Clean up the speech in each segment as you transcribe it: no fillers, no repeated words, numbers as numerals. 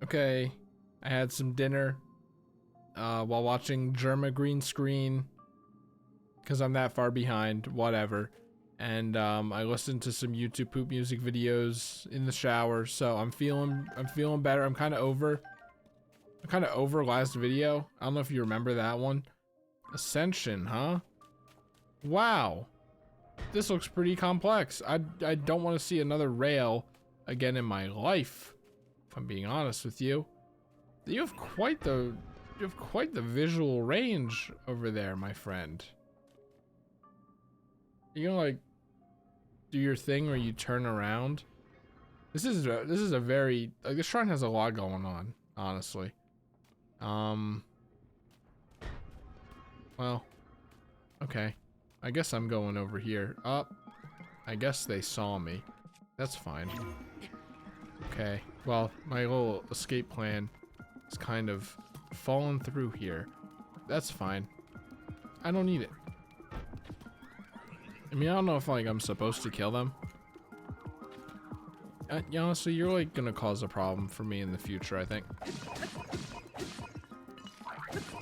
Okay, I had some dinner while watching Germa green screen because I'm that far behind, whatever. And I listened to some YouTube poop music videos in the shower, so I'm feeling better. I'm kind of over last video. I don't know if you remember that one. Ascension, huh? Wow. This looks pretty complex. I don't want to see another rail again in my life, if I'm being honest with you. You have quite the visual range over there, my friend. You gonna like do your thing where you turn around? This is a very, like, this shrine has a lot going on, honestly. Well, okay. I guess I'm going over here. I guess they saw me. That's fine. Okay. Well, my little escape plan is kind of fallen through here. That's fine. I don't need it. I mean, I don't know if like I'm supposed to kill them. Honestly, you're like gonna cause a problem for me in the future, I think.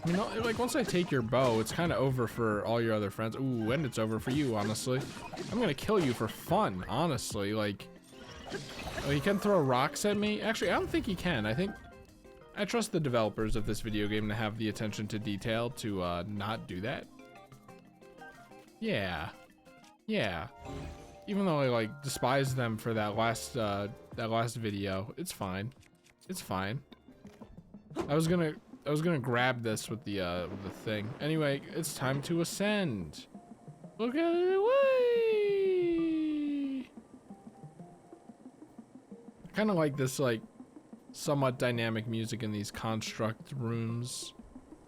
You know, like once I take your bow, it's kind of over for all your other friends. Ooh, and it's over for you, honestly. I'm gonna kill you for fun, honestly. Like, oh, he can throw rocks at me? Actually, I don't think he can. I trust the developers of this video game to have the attention to detail to not do that. Yeah. Yeah. Even though I like despise them for that last video, it's fine. It's fine. I was gonna grab this with the thing. Anyway, it's time to ascend. Look at it away. I kind of like this like somewhat dynamic music in these construct rooms.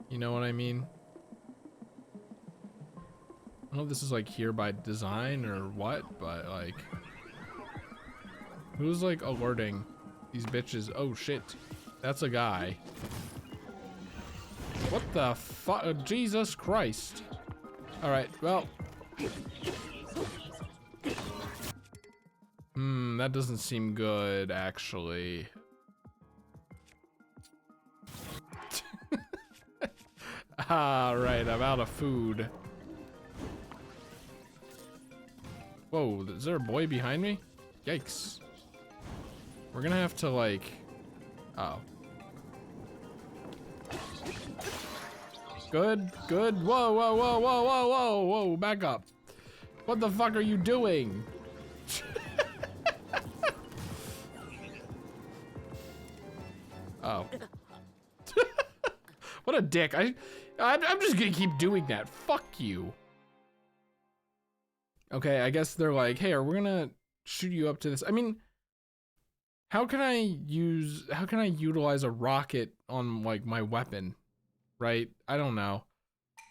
You know what I mean? I don't know if this is like here by design or what, but like, who's like alerting these bitches? Oh shit, that's a guy. What the fuck? Jesus Christ. All right, well. That doesn't seem good, actually. All right, I'm out of food. Whoa, is there a boy behind me? Yikes. We're gonna have to like, oh. Good, good. Whoa, whoa, whoa, whoa, whoa, whoa, whoa, back up. What the fuck are you doing? Oh. What a dick. I'm just gonna keep doing that. Fuck you. Okay, I guess they're like, hey, we're gonna shoot you up to this. I mean, how can I utilize a rocket on like my weapon? Right? I don't know.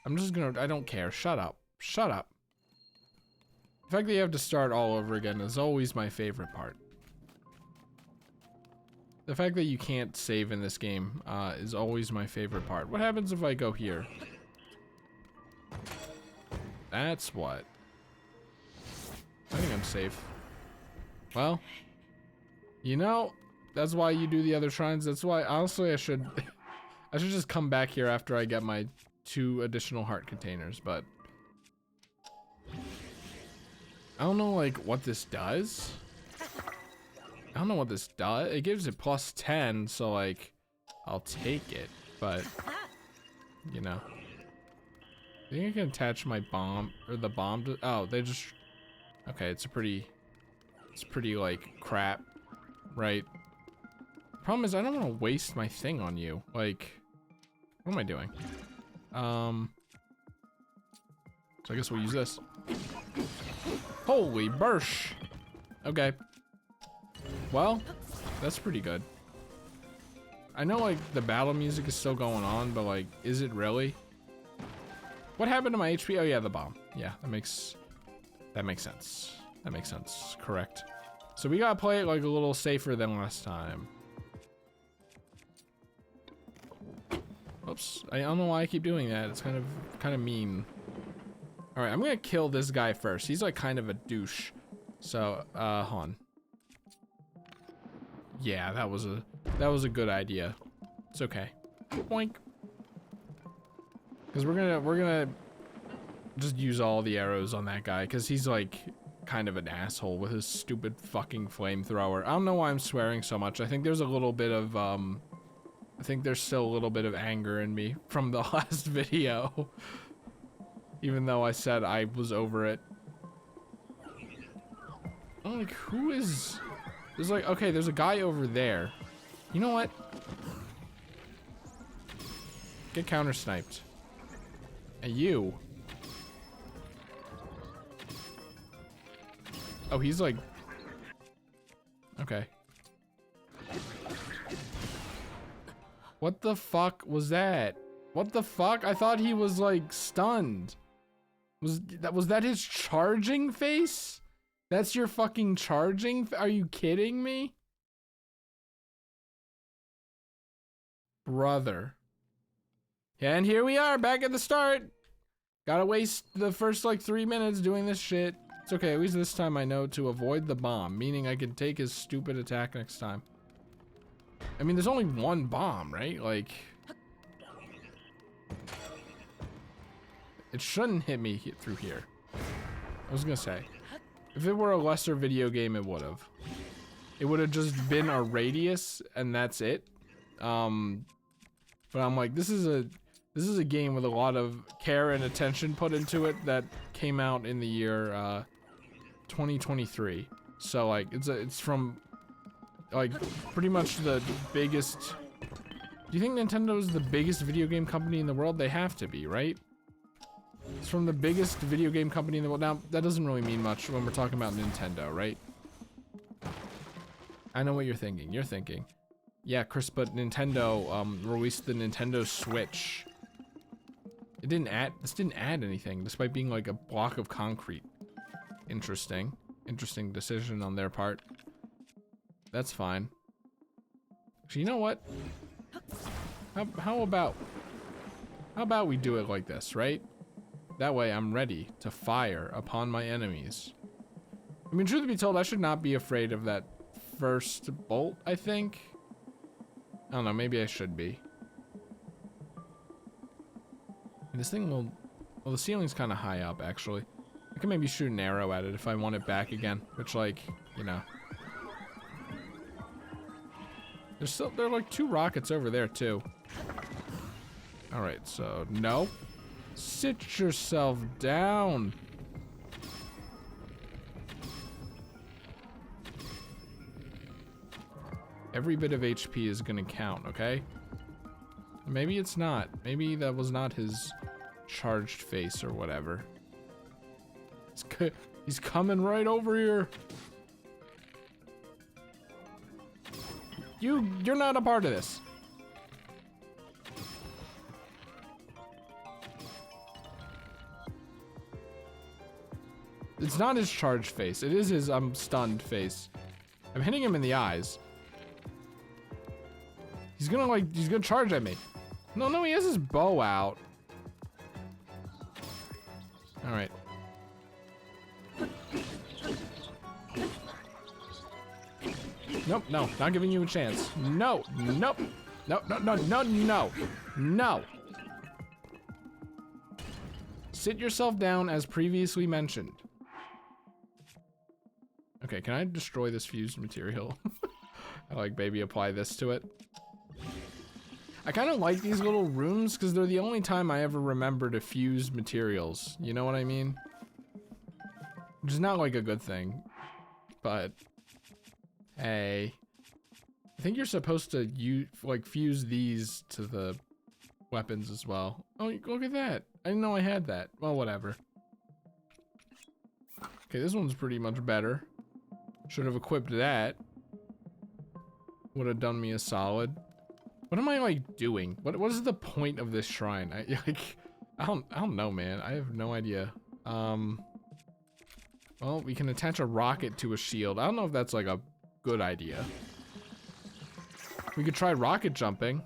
I don't care. Shut up. Shut up. The fact that you have to start all over again is always my favorite part. The fact that you can't save in this game is always my favorite part. What happens if I go here? That's what. I think I'm safe. Well, you know, that's why you do the other shrines. That's why, honestly, I should just come back here after I get my 2 additional heart containers, but I don't know like what this does. I don't know what this does. It gives it plus 10, so like I'll take it, but you know. I think I can attach my bomb or the bomb to, oh, they just, okay, it's pretty like crap, right? Problem is I don't want to waste my thing on you. Like, what am I doing? So I guess we'll use this. Holy bursh. Okay. Well, that's pretty good. I know like the battle music is still going on, but like, is it really? What happened to my HP? Oh yeah, the bomb. Yeah, that makes sense. That makes sense. Correct. So we gotta play it like a little safer than last time. Oops. I don't know why I keep doing that. It's kind of mean. All right, I'm gonna kill this guy first. He's like kind of a douche. So, hold on. Yeah, that was a That was a good idea. It's okay. Boink. Because we're gonna just use all the arrows on that guy, because he's like kind of an asshole with his stupid fucking flamethrower. I don't know why I'm swearing so much. I think there's a little bit of I think there's still a little bit of anger in me from the last video. Even though I said I was over it. I'm like, who is... There's like, okay, there's a guy over there. You know what? Get counter-sniped. And you. Oh, he's like... Okay. What the fuck was that? What the fuck? I thought he was like stunned. Was that his charging face? That's your fucking charging? Are you kidding me? Brother. And here we are, back at the start. Gotta waste the first like 3 minutes doing this shit. It's okay, at least this time I know to avoid the bomb, meaning I can take his stupid attack next time. I mean, there's only one bomb, right? Like... It shouldn't hit me through here. I was gonna say, if it were a lesser video game, it would have. It would have just been a radius, and that's it. But I'm like, this is a game with a lot of care and attention put into it that came out in the year 2023. So like, it's from like pretty much the biggest. Do you think Nintendo's the biggest video game company in the world? They have to be, right? It's from the biggest video game company in the world. Now, that doesn't really mean much when we're talking about Nintendo, right? I know what you're thinking. You're thinking, yeah, Chris, but Nintendo released the Nintendo Switch. This didn't add anything, despite being like a block of concrete. Interesting. Interesting decision on their part. That's fine. Actually, you know what? How about we do it like this, right? That way I'm ready to fire upon my enemies. I mean, truth to be told, I should not be afraid of that first bolt, I think. I don't know, maybe I should be. And this thing will... Well, the ceiling's kind of high up, actually. I can maybe shoot an arrow at it if I want it back again. Which, like, you know. There are like 2 rockets over there, too. Alright, so, no. Sit yourself down. Every bit of HP is gonna count, okay? Maybe it's not. Maybe that was not his charged face or whatever. He's coming right over here. You're not a part of this. It's not his charged face. It is his stunned face. I'm hitting him in the eyes. He's gonna charge at me. No, he has his bow out. All right. Nope, no, not giving you a chance. No, nope. No. Sit yourself down as previously mentioned. Okay, can I destroy this fused material? I like maybe apply this to it. I kind of like these little rooms because they're the only time I ever remember to fuse materials. You know what I mean? Which is not like a good thing, but hey, I think you're supposed to fuse these to the weapons as well. Oh, look at that. I didn't know I had that. Well, whatever. Okay, this one's pretty much better. Should have equipped that. Would have done me a solid. What am I like doing? What is the point of this shrine? I don't know, man. I have no idea. Well, we can attach a rocket to a shield. I don't know if that's like a good idea. We could try rocket jumping.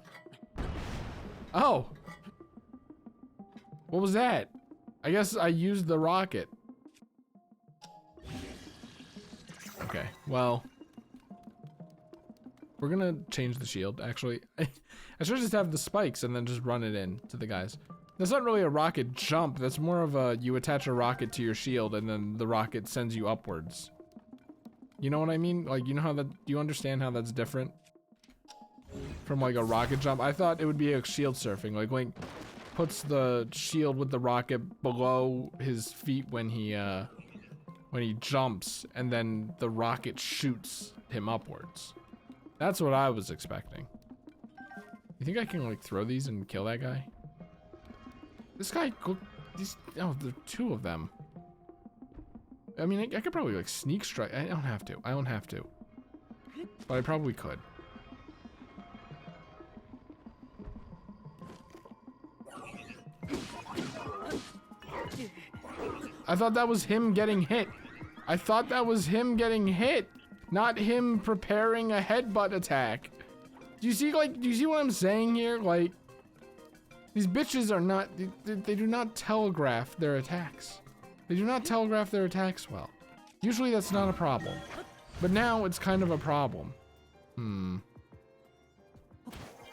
Oh. What was that? I guess I used the rocket. Okay, well. We're gonna change the shield, actually. I should just have the spikes and then just run it in to the guys. That's not really a rocket jump. That's more of a, you attach a rocket to your shield and then the rocket sends you upwards. You know what I mean? Like, you know how that, do you understand how that's different from like a rocket jump? I thought it would be like shield surfing. Like Link puts the shield with the rocket below his feet when he jumps, and then the rocket shoots him upwards. That's what I was expecting. You think I can like throw these and kill that guy? This guy, these, oh, there are two of them. I mean, I could probably like sneak strike. I don't have to. I don't have to. But I probably could. I thought that was him getting hit. I thought that was him getting hit, not him preparing a headbutt attack. Do you see, like, do you see what I'm saying here? Like, these bitches are not, they do not telegraph their attacks. They do not telegraph their attacks well. Usually that's not a problem. But now it's kind of a problem.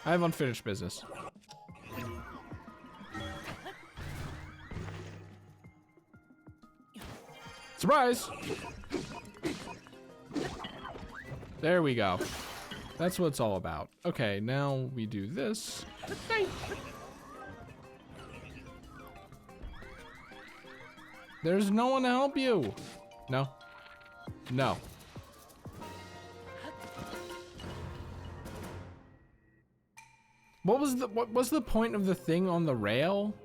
I have unfinished business. Surprise! There we go. That's what it's all about. Okay, now we do this. Okay. There's no one to help you. No. No. What was the point of the thing on the rail?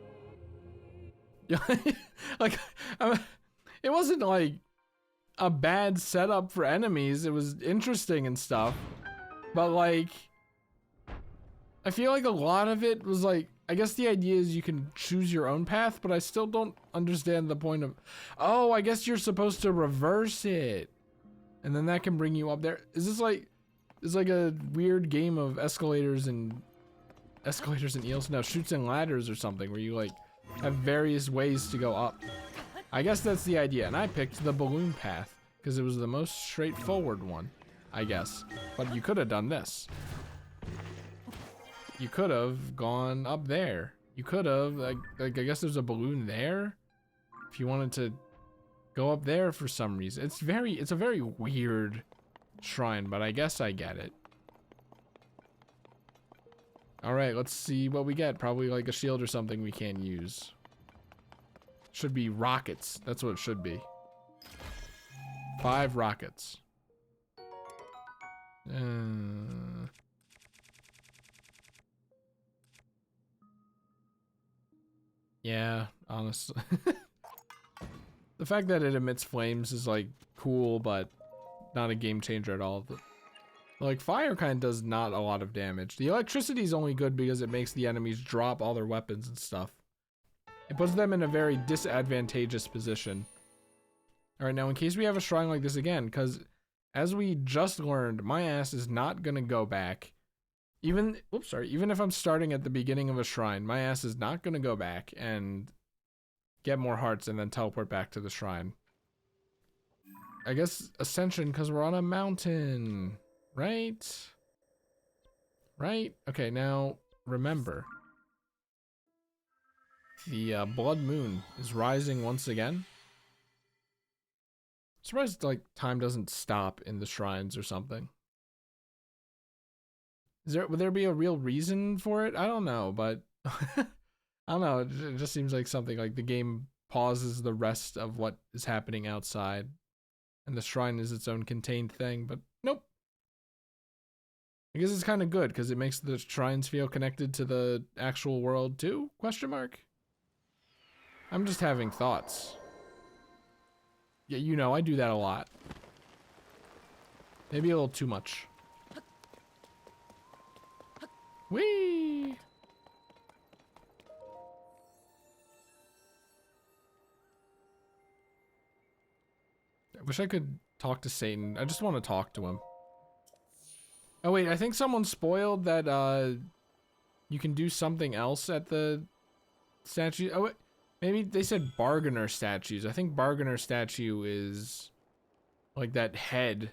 Like, it wasn't like a bad setup for enemies. It was interesting and stuff. But like, I feel like a lot of it was like, I guess the idea is you can choose your own path, but I still don't understand the point of, oh, I guess you're supposed to reverse it. And then that can bring you up there. Is this like, it's like a weird game of escalators and eels? No, chutes and ladders or something where you like have various ways to go up. I guess that's the idea. And I picked the balloon path because it was the most straightforward one, I guess. But you could have done this. You could have gone up there. You could have, like I guess there's a balloon there. If you wanted to go up there for some reason. It's a very weird shrine, but I guess I get it. All right, let's see what we get. Probably like a shield or something we can't use. Should be rockets. That's what it should be. 5 rockets. Yeah, honestly. The fact that it emits flames is like cool, but not a game changer at all. Like fire kind of does not a lot of damage. The electricity is only good because it makes the enemies drop all their weapons and stuff. It puts them in a very disadvantageous position. All right, now in case we have a shrine like this again, because as we just learned, my ass is not gonna go back. Even if I'm starting at the beginning of a shrine, my ass is not gonna go back and get more hearts and then teleport back to the shrine. I guess ascension because we're on a mountain, right? Right? Okay, now remember. The blood moon is rising once again. Surprised like time doesn't stop in the shrines or something. Would there be a real reason for it? I don't know, but I don't know. It just seems like something like the game pauses the rest of what is happening outside, and the shrine is its own contained thing. But nope. I guess it's kind of good because it makes the shrines feel connected to the actual world too? Question mark. I'm just having thoughts. Yeah, you know, I do that a lot. Maybe a little too much. Whee! I wish I could talk to Satan. I just want to talk to him. Oh wait, I think someone spoiled that you can do something else at the statue. Oh wait, maybe they said bargainer statues. I think bargainer statue is like that head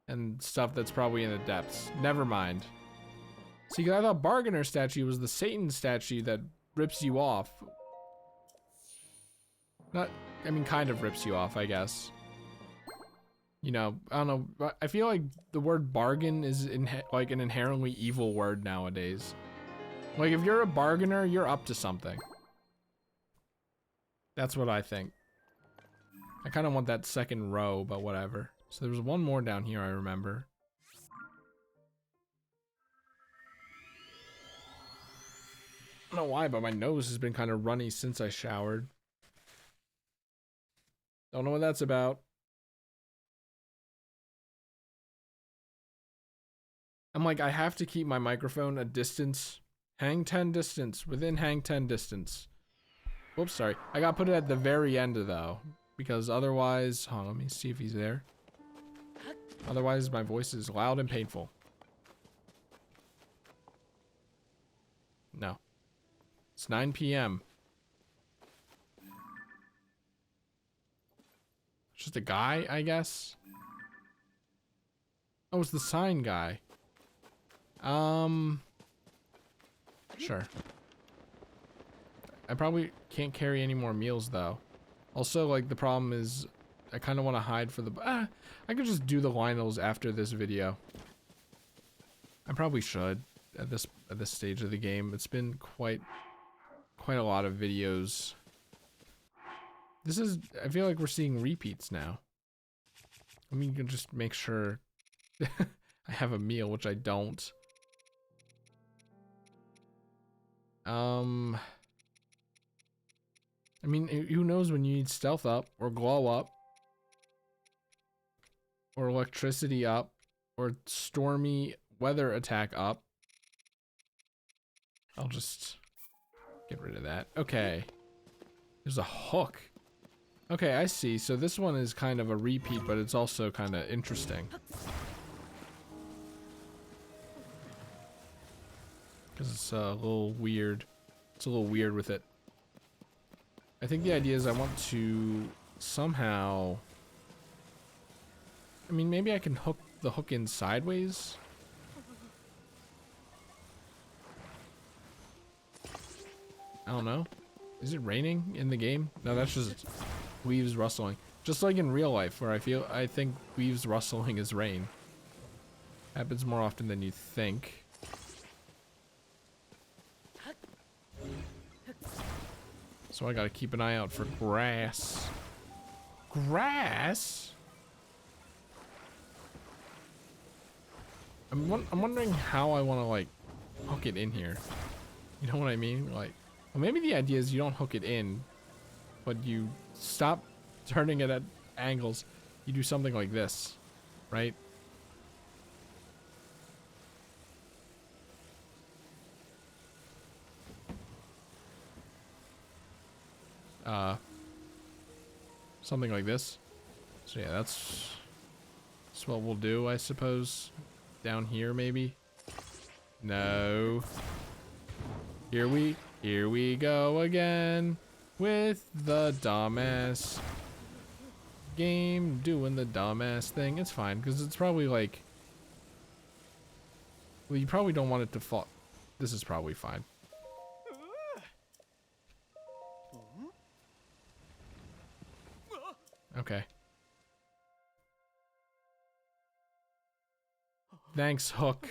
and stuff that's probably in the depths. Never mind. See, 'cause I thought Bargainer statue was the Satan statue that rips you off. Not, I mean, kind of rips you off, I guess. You know, I don't know, but I feel like the word bargain is like an inherently evil word nowadays. Like, if you're a bargainer, you're up to something. That's what I think. I kind of want that second row, but whatever. So there was one more down here, I remember. I don't know why, but my nose has been kind of runny since I showered. Don't know what that's about. I'm like, I have to keep my microphone a distance. Hang 10 distance. Within hang 10 distance. Whoops, sorry. I gotta put it at the very end, though. Because otherwise... Hold on, let me see if he's there. Otherwise, my voice is loud and painful. No. It's 9 p.m. Just a guy, I guess? Oh, it's the sign guy. Sure. I probably can't carry any more meals, though. Also, like, the problem is I kind of want to hide for the... I could just do the Lionels after this video. I probably should at this stage of the game. It's been quite a lot of videos. This is... I feel like we're seeing repeats now. I mean, you can just make sure I have a meal, which I don't. I mean, who knows when you need stealth up, or glow up, or electricity up, or stormy weather attack up. I'll just get rid of that. Okay. There's a hook. Okay, I see. So this one is kind of a repeat, but it's also kind of interesting. Because it's a little weird. It's a little weird with it. I think the idea is I want to somehow... I mean, maybe I can hook the hook in sideways? I don't know. Is it raining in the game? No, that's just leaves rustling. Just like in real life, where I think leaves rustling is rain. Happens more often than you think. So I gotta keep an eye out for grass. Grass? I'm wondering how I want to, like, hook it in here. You know what I mean? Like, well, maybe the idea is you don't hook it in, but you stop turning it at angles. You do something like this, right? Something like this. So yeah, that's what we'll do, I suppose. Down here, maybe. No. Here we go again with the dumbass game, doing the dumbass thing. It's fine, because it's probably like, well, you probably don't want it to fall. This is probably fine. Okay. Thanks, Hook.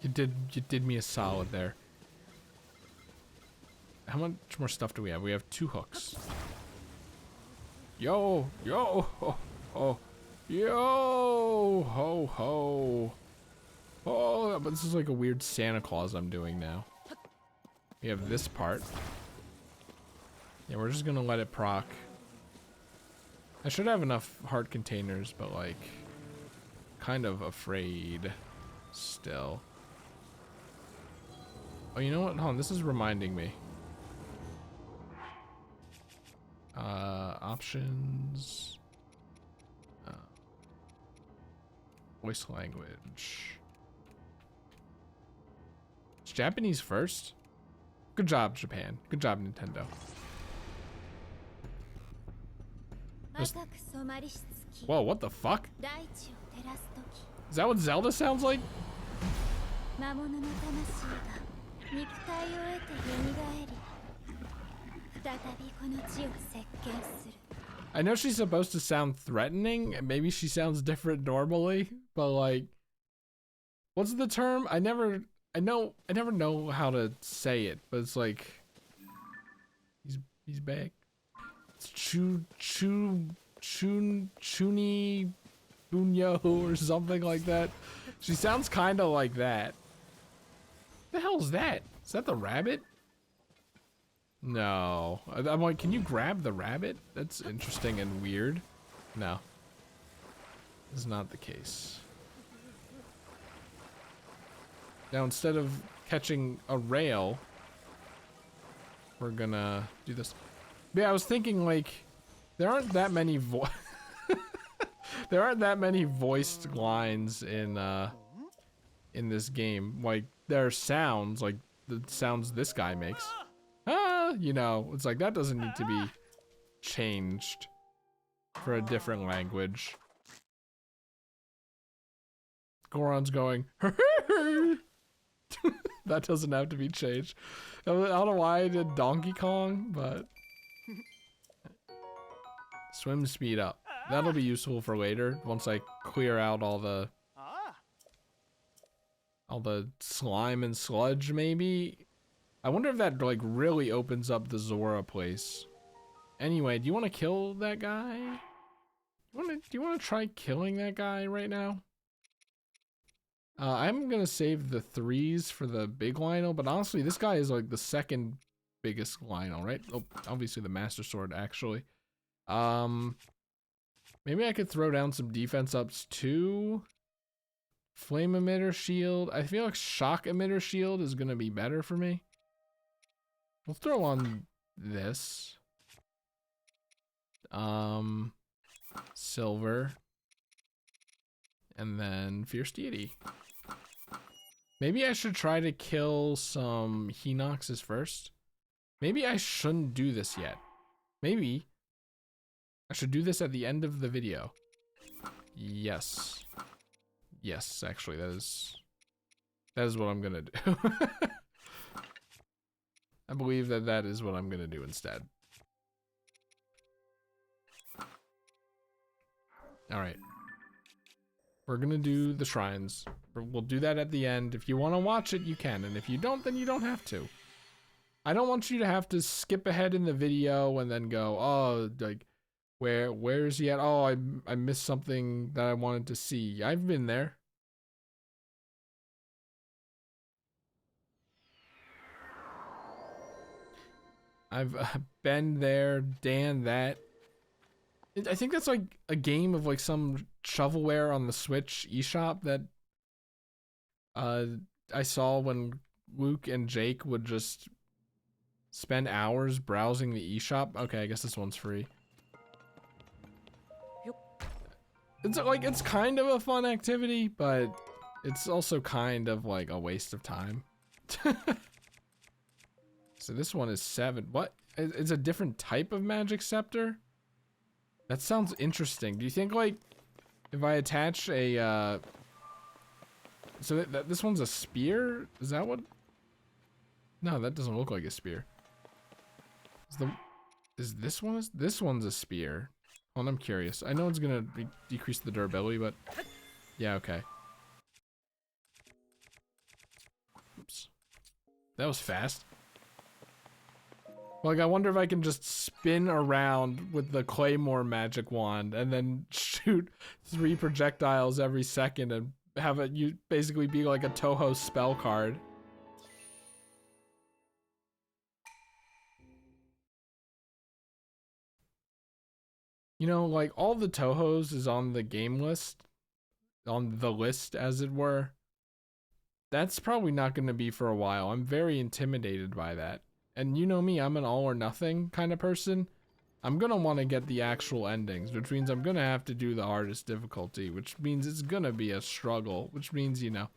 You did me a solid there. How much more stuff do we have? We have 2 hooks. Yo, yo, ho, ho, yo, ho, ho. Oh, but this is like a weird Santa Claus I'm doing now. We have this part. Yeah, we're just gonna let it proc. I should have enough heart containers, but like, kind of afraid still. Oh, you know what? Hold on, this is reminding me. Options. Voice language. It's Japanese first? Good job, Japan. Good job, Nintendo. Just... Whoa, what the fuck? Is that what Zelda sounds like? I know she's supposed to sound threatening, and maybe she sounds different normally, but like, what's the term? I never know how to say it, but it's like, he's back. It's Chuni Bunyo or something like that. She sounds kind of like that. The hell is that? Is that the rabbit? No. I'm like, can you grab the rabbit? That's interesting and weird. No. This is not the case. Now, instead of catching a rail, we're gonna do this. Yeah, I was thinking, like, there aren't that many there aren't that many voiced lines in this game. Like, there are sounds, like the sounds this guy makes. Ah, you know, it's like that doesn't need to be changed for a different language. Goron's going, that doesn't have to be changed. I don't know why I did Donkey Kong, but swim speed up. That'll be useful for later once I clear out all the slime and sludge, maybe. I wonder if that like really opens up the Zora place. Anyway, do you want to kill that guy? Do you want to try killing that guy right now? I'm gonna save the 3s for the big Lionel, but honestly, this guy is like the second biggest Lionel, right? Oh, obviously the Master Sword, actually. Maybe I could throw down some defense ups too. Flame emitter shield. I feel like shock emitter shield is gonna be better for me. We'll throw on this. Silver. And then Fierce Deity. Maybe I should try to kill some Hinoxes first. Maybe I shouldn't do this yet. Maybe I should do this at the end of the video. Yes. Yes, actually, that is what I'm gonna do. I believe that is what I'm gonna do instead. All right. We're gonna do the shrines. We'll do that at the end. If you want to watch it, you can, and if you don't, then you don't have to. I don't want you to have to skip ahead in the video and then go, oh, like, where is he at? Oh, I missed something that I wanted to see. I've been there. I've been there, Dan that. I think that's like a game of like some shovelware on the Switch eShop that I saw when Luke and Jake would just spend hours browsing the eShop. Okay, I guess this one's free. It's like, it's kind of a fun activity, but it's also kind of like a waste of time. So this one is 7. What? It's a different type of magic scepter? That sounds interesting. Do you think, like, if I attach a, so this one's a spear? Is that what? No, that doesn't look like a spear. Is this one's a spear? Well, I'm curious. I know it's gonna decrease the durability, but yeah, okay. Oops. That was fast. Like, I wonder if I can just spin around with the Claymore magic wand and then shoot 3 projectiles every second and have it basically be like a Toho spell card. You know, like, all the Tohos is on the game list, on the list as it were. That's probably not going to be for a while. I'm very intimidated by that. And you know me, I'm an all or nothing kind of person. I'm gonna want to get the actual endings, which means I'm gonna have to do the hardest difficulty, which means it's gonna be a struggle, which means, you know.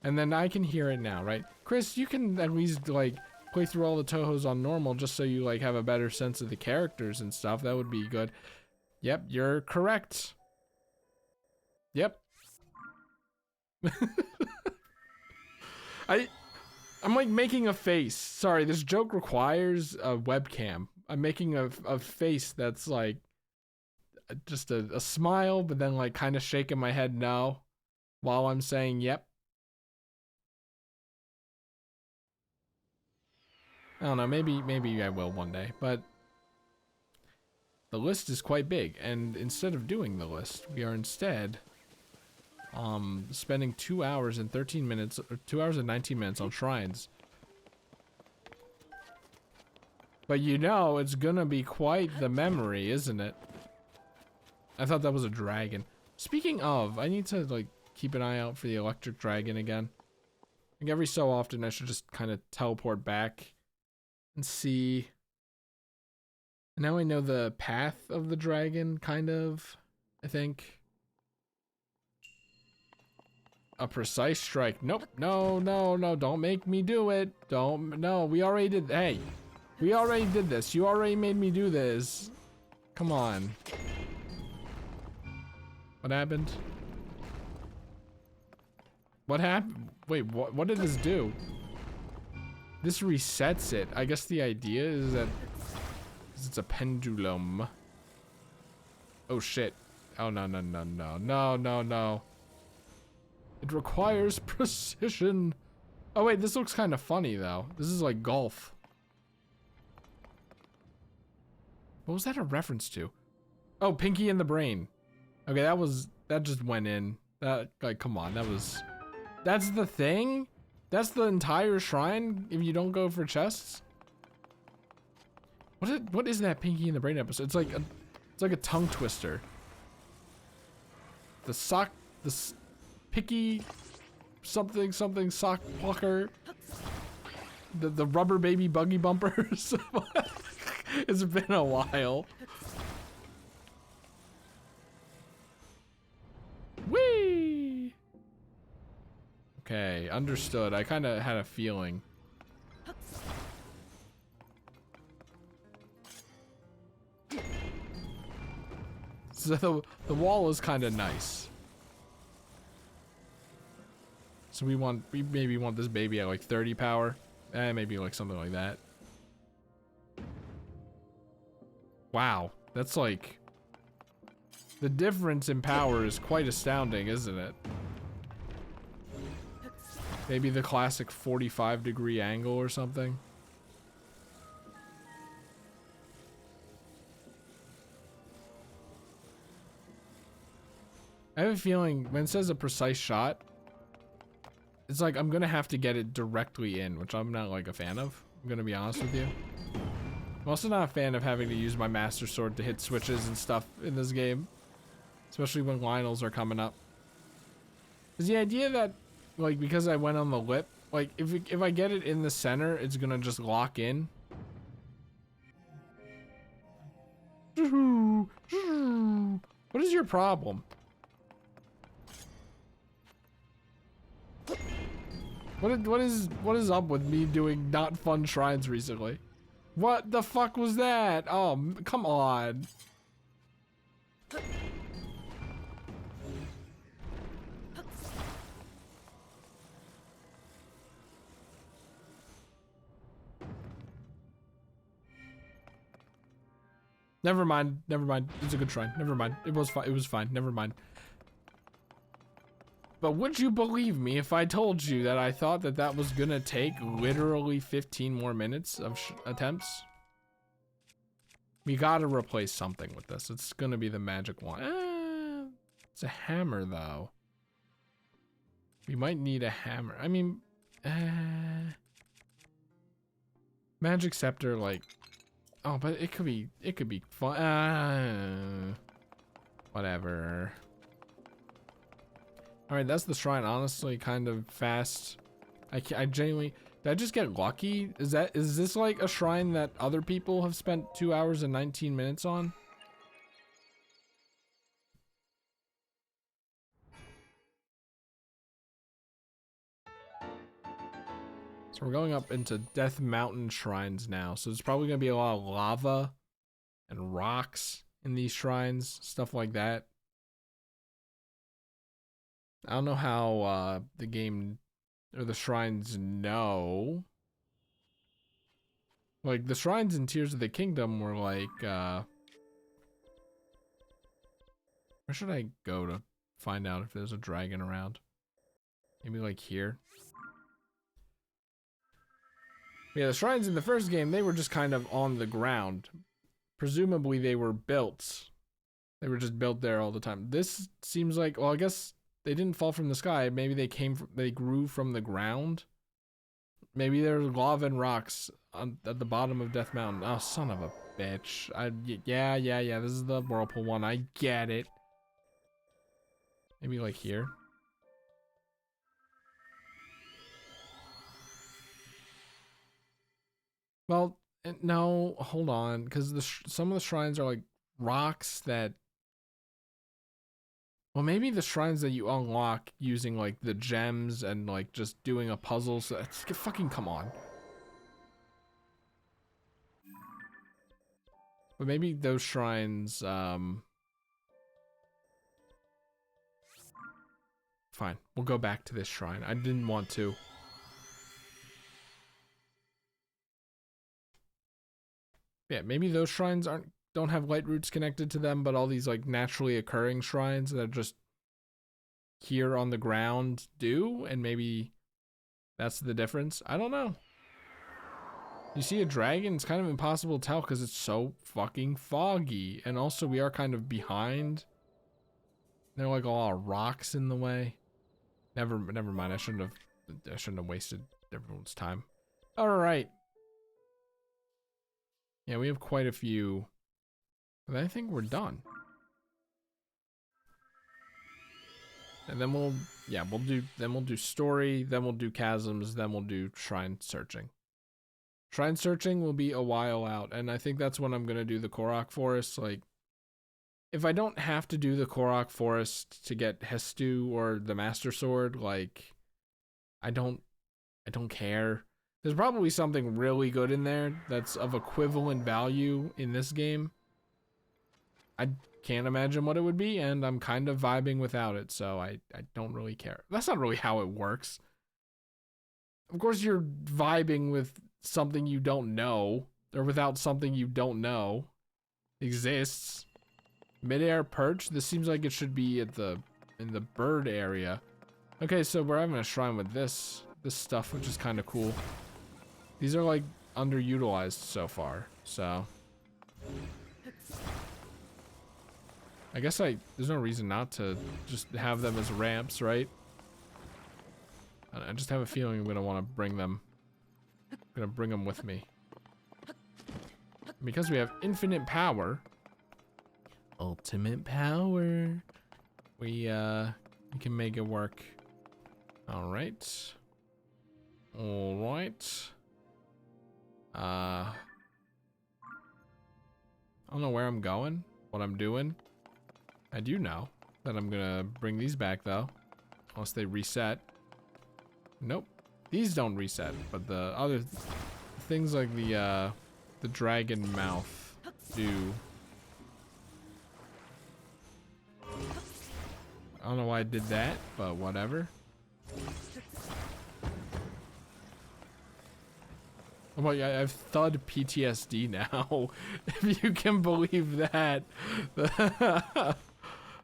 And then I can hear it now, right? Chris, you can at least, like, play through all the Tohos on normal just so you, like, have a better sense of the characters and stuff. That would be good. Yep, you're correct. Yep. I'm like making a face. Sorry, this joke requires a webcam. I'm making a face that's like just a smile, but then like kind of shaking my head no while I'm saying yep. I don't know, maybe I will one day, but the list is quite big, and instead of doing the list, we are instead spending 2 hours and 13 minutes, or 2 hours and 19 minutes on shrines. But you know, it's gonna be quite the memory, isn't it? I thought that was a dragon. Speaking of, I need to like keep an eye out for the electric dragon again. Like every so often I should just kind of teleport back and see. Now I know the path of the dragon, kind of, I think. A precise strike. Nope. No, no, no. Don't make me do it. Don't. No, we already did. Hey, we already did this. You already made me do this. Come on. What happened? What happened? Wait, what did this do? This resets it. I guess the idea is that it's a pendulum. Oh shit. Oh no, no, no, no, no, no, no. It requires precision. Oh wait, this looks kind of funny though. This is like golf. What was that a reference to? Oh, Pinky and the Brain. Okay, that just went in. That, like, come on, that's the thing? That's the entire shrine if you don't go for chests? What is that Pinky and the Brain episode? It's like a tongue twister. The picky something sock pucker. The rubber baby buggy bumpers. It's been a while. Whee! Okay, understood. I kind of had a feeling. So the wall is kind of nice. So we maybe want this baby at like 30 power. Maybe like something like that. Wow, that's like... The difference in power is quite astounding, isn't it? Maybe the classic 45-degree angle or something. I have a feeling when it says a precise shot, it's like I'm gonna have to get it directly in, which I'm not like a fan of. I'm gonna be honest with you. I'm also not a fan of having to use my Master Sword to hit switches and stuff in this game. Especially when Lionels are coming up. Is the idea that, like, because I went on the lip, like, if I get it in the center, it's gonna just lock in? What is your problem? What is up with me doing not fun shrines recently? What the fuck was that? Oh, come on. Never mind, never mind. It was a good shrine. Never mind. It was fine. It was fine. Never mind. But would you believe me if I told you that I thought that that was gonna take literally 15 more minutes of attempts? We gotta replace something with this. It's gonna be the magic wand. It's a hammer though. We might need a hammer. I mean, magic scepter, like, oh, but it could be fun. Whatever. All right, that's the shrine. Honestly, kind of fast. I genuinely, did I just get lucky? Is this like a shrine that other people have spent 2 hours and 19 minutes on? So we're going up into Death Mountain shrines now. So there's probably gonna be a lot of lava and rocks. in these shrines, stuff like that. I don't know how the game or the shrines know. Like, the shrines in Tears of the Kingdom were like, where should I go to find out if there's a dragon around? Maybe like here? Yeah, the shrines in the first game, they were just kind of on the ground. Presumably they were built. They were just built there all the time. This seems like, well, I guess they didn't fall from the sky. Maybe they grew from the ground. Maybe there's lava and rocks at the bottom of Death Mountain. Oh, son of a bitch. Yeah. This is the whirlpool one. I get it. Maybe like here. Well, no, hold on, because some of the shrines are like rocks that. Well, maybe the shrines that you unlock using like the gems and like just doing a puzzle. So it's fucking come on. But maybe those shrines. Fine, we'll go back to this shrine. I didn't want to. Yeah, maybe those shrines don't have light roots connected to them, but all these like naturally occurring shrines that are just here on the ground do, and maybe that's the difference. I don't know. You see a dragon, it's kind of impossible to tell because it's so fucking foggy, and also we are kind of behind. There are like a lot of rocks in the way. Never mind. I shouldn't have wasted everyone's time. All right. Yeah, we have quite a few. But I think we're done. And then we'll do story, then we'll do chasms, then we'll do shrine searching. Shrine searching will be a while out, and I think that's when I'm gonna do the Korok Forest. Like, if I don't have to do the Korok Forest to get Hestu or the Master Sword, like, I don't care. There's probably something really good in there that's of equivalent value in this game. I can't imagine what it would be, and I'm kind of vibing without it, so I don't really care. That's not really how it works. Of course you're vibing with something you don't know, or without something you don't know exists. Midair perch? This seems like it should be in the bird area. Okay, so we're having a shrine with this stuff, which is kind of cool. These are like underutilized so far, so I guess there's no reason not to just have them as ramps, right? I just have a feeling I'm gonna want to bring them. I'm gonna bring them with me. Because we have infinite power. Ultimate power. We can make it work. Alright. Alright. I don't know where I'm going, what I'm doing. I do know that I'm gonna bring these back though. Unless they reset. Nope. These don't reset, but the other things like the dragon mouth do. I don't know why I did that, but whatever. Oh my god, I have thud PTSD now. If you can believe that.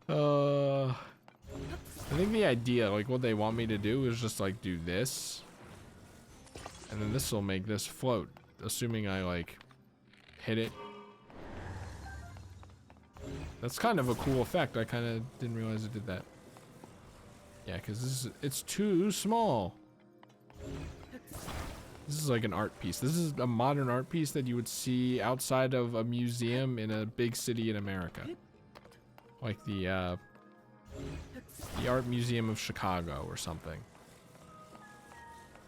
I think the idea, like what they want me to do is just like do this. And then this will make this float. Assuming I like hit it. That's kind of a cool effect. I kind of didn't realize it did that. Yeah, because it's too small. This is like an art piece. This is a modern art piece that you would see outside of a museum in a big city in America. Like the Art Museum of Chicago or something.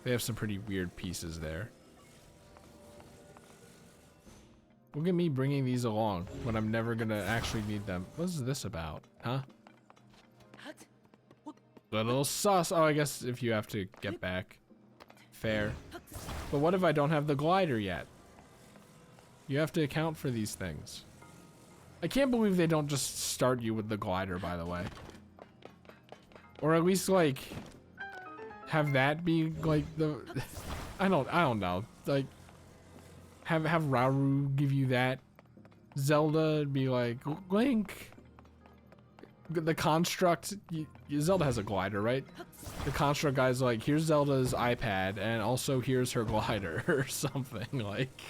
They have some pretty weird pieces there. Look at me bringing these along when I'm never gonna actually need them. What is this about? Huh? Little sus. Oh, I guess if you have to get back. Fair. But what if I don't have the glider yet? You have to account for these things. I can't believe they don't just start you with the glider, by the way. Or at least, like, have that be, like, the... I don't know. Like, have Rauru give you that. Zelda be like, Link. The construct... Zelda has a glider, right? The construct guy's like, here's Zelda's iPad, and also here's her glider, or something, like...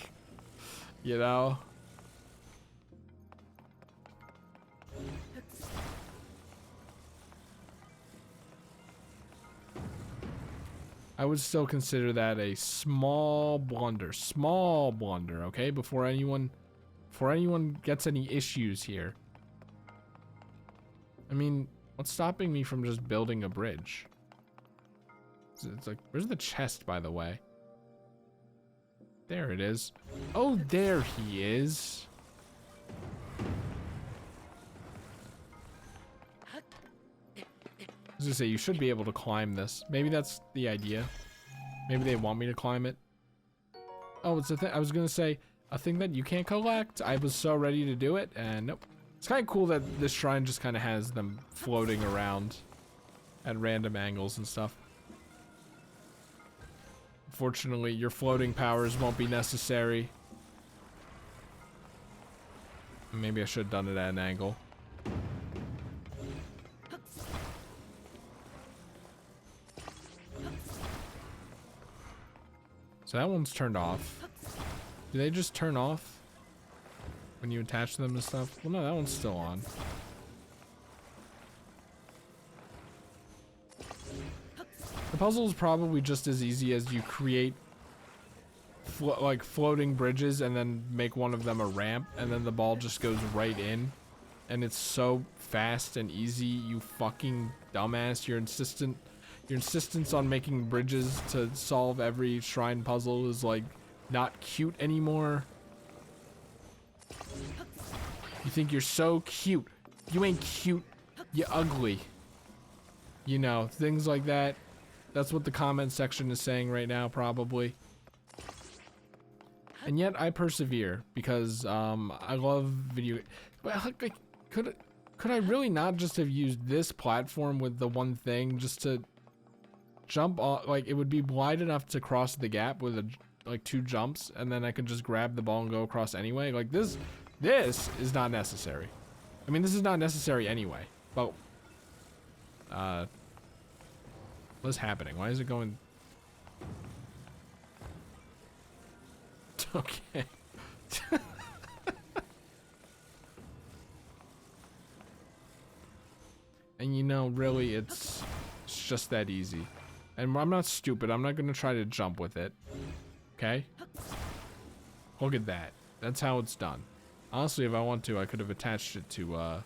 You know? I would still consider that a small blunder, okay? Before anyone gets any issues here. I mean, what's stopping me from just building a bridge? It's like, where's the chest, by the way? There it is. Oh, there he is. I was gonna say, you should be able to climb this. Maybe that's the idea. Maybe they want me to climb it. Oh, it's a thing. I was gonna say, a thing that you can't collect. I was so ready to do it, and nope. It's kind of cool that this shrine just kind of has them floating around at random angles and stuff. Unfortunately, your floating powers won't be necessary. Maybe I should have done it at an angle. So that one's turned off. Do they just turn off when you attach them and stuff? Well, no, that one's still on. The puzzle is probably just as easy as you create like floating bridges and then make one of them a ramp, and then the ball just goes right in. And it's so fast and easy, you fucking dumbass. Your insistence on making bridges to solve every shrine puzzle is like not cute anymore. You think you're so cute. You ain't cute. You ugly. You know, things like that. That's what the comment section is saying right now, probably. And yet I persevere because I love video. Well, could I really not just have used this platform with the one thing just to jump off? Like, it would be wide enough to cross the gap with like 2 jumps, and then I could just grab the ball and go across anyway. Like, this is not necessary. I mean, this is not necessary anyway. But what's happening? Why is it going? Okay. And you know, really, it's just that easy. And I'm not stupid. I'm not gonna try to jump with it. Okay? Look at that. That's how it's done. Honestly, if I want to, I could have attached it to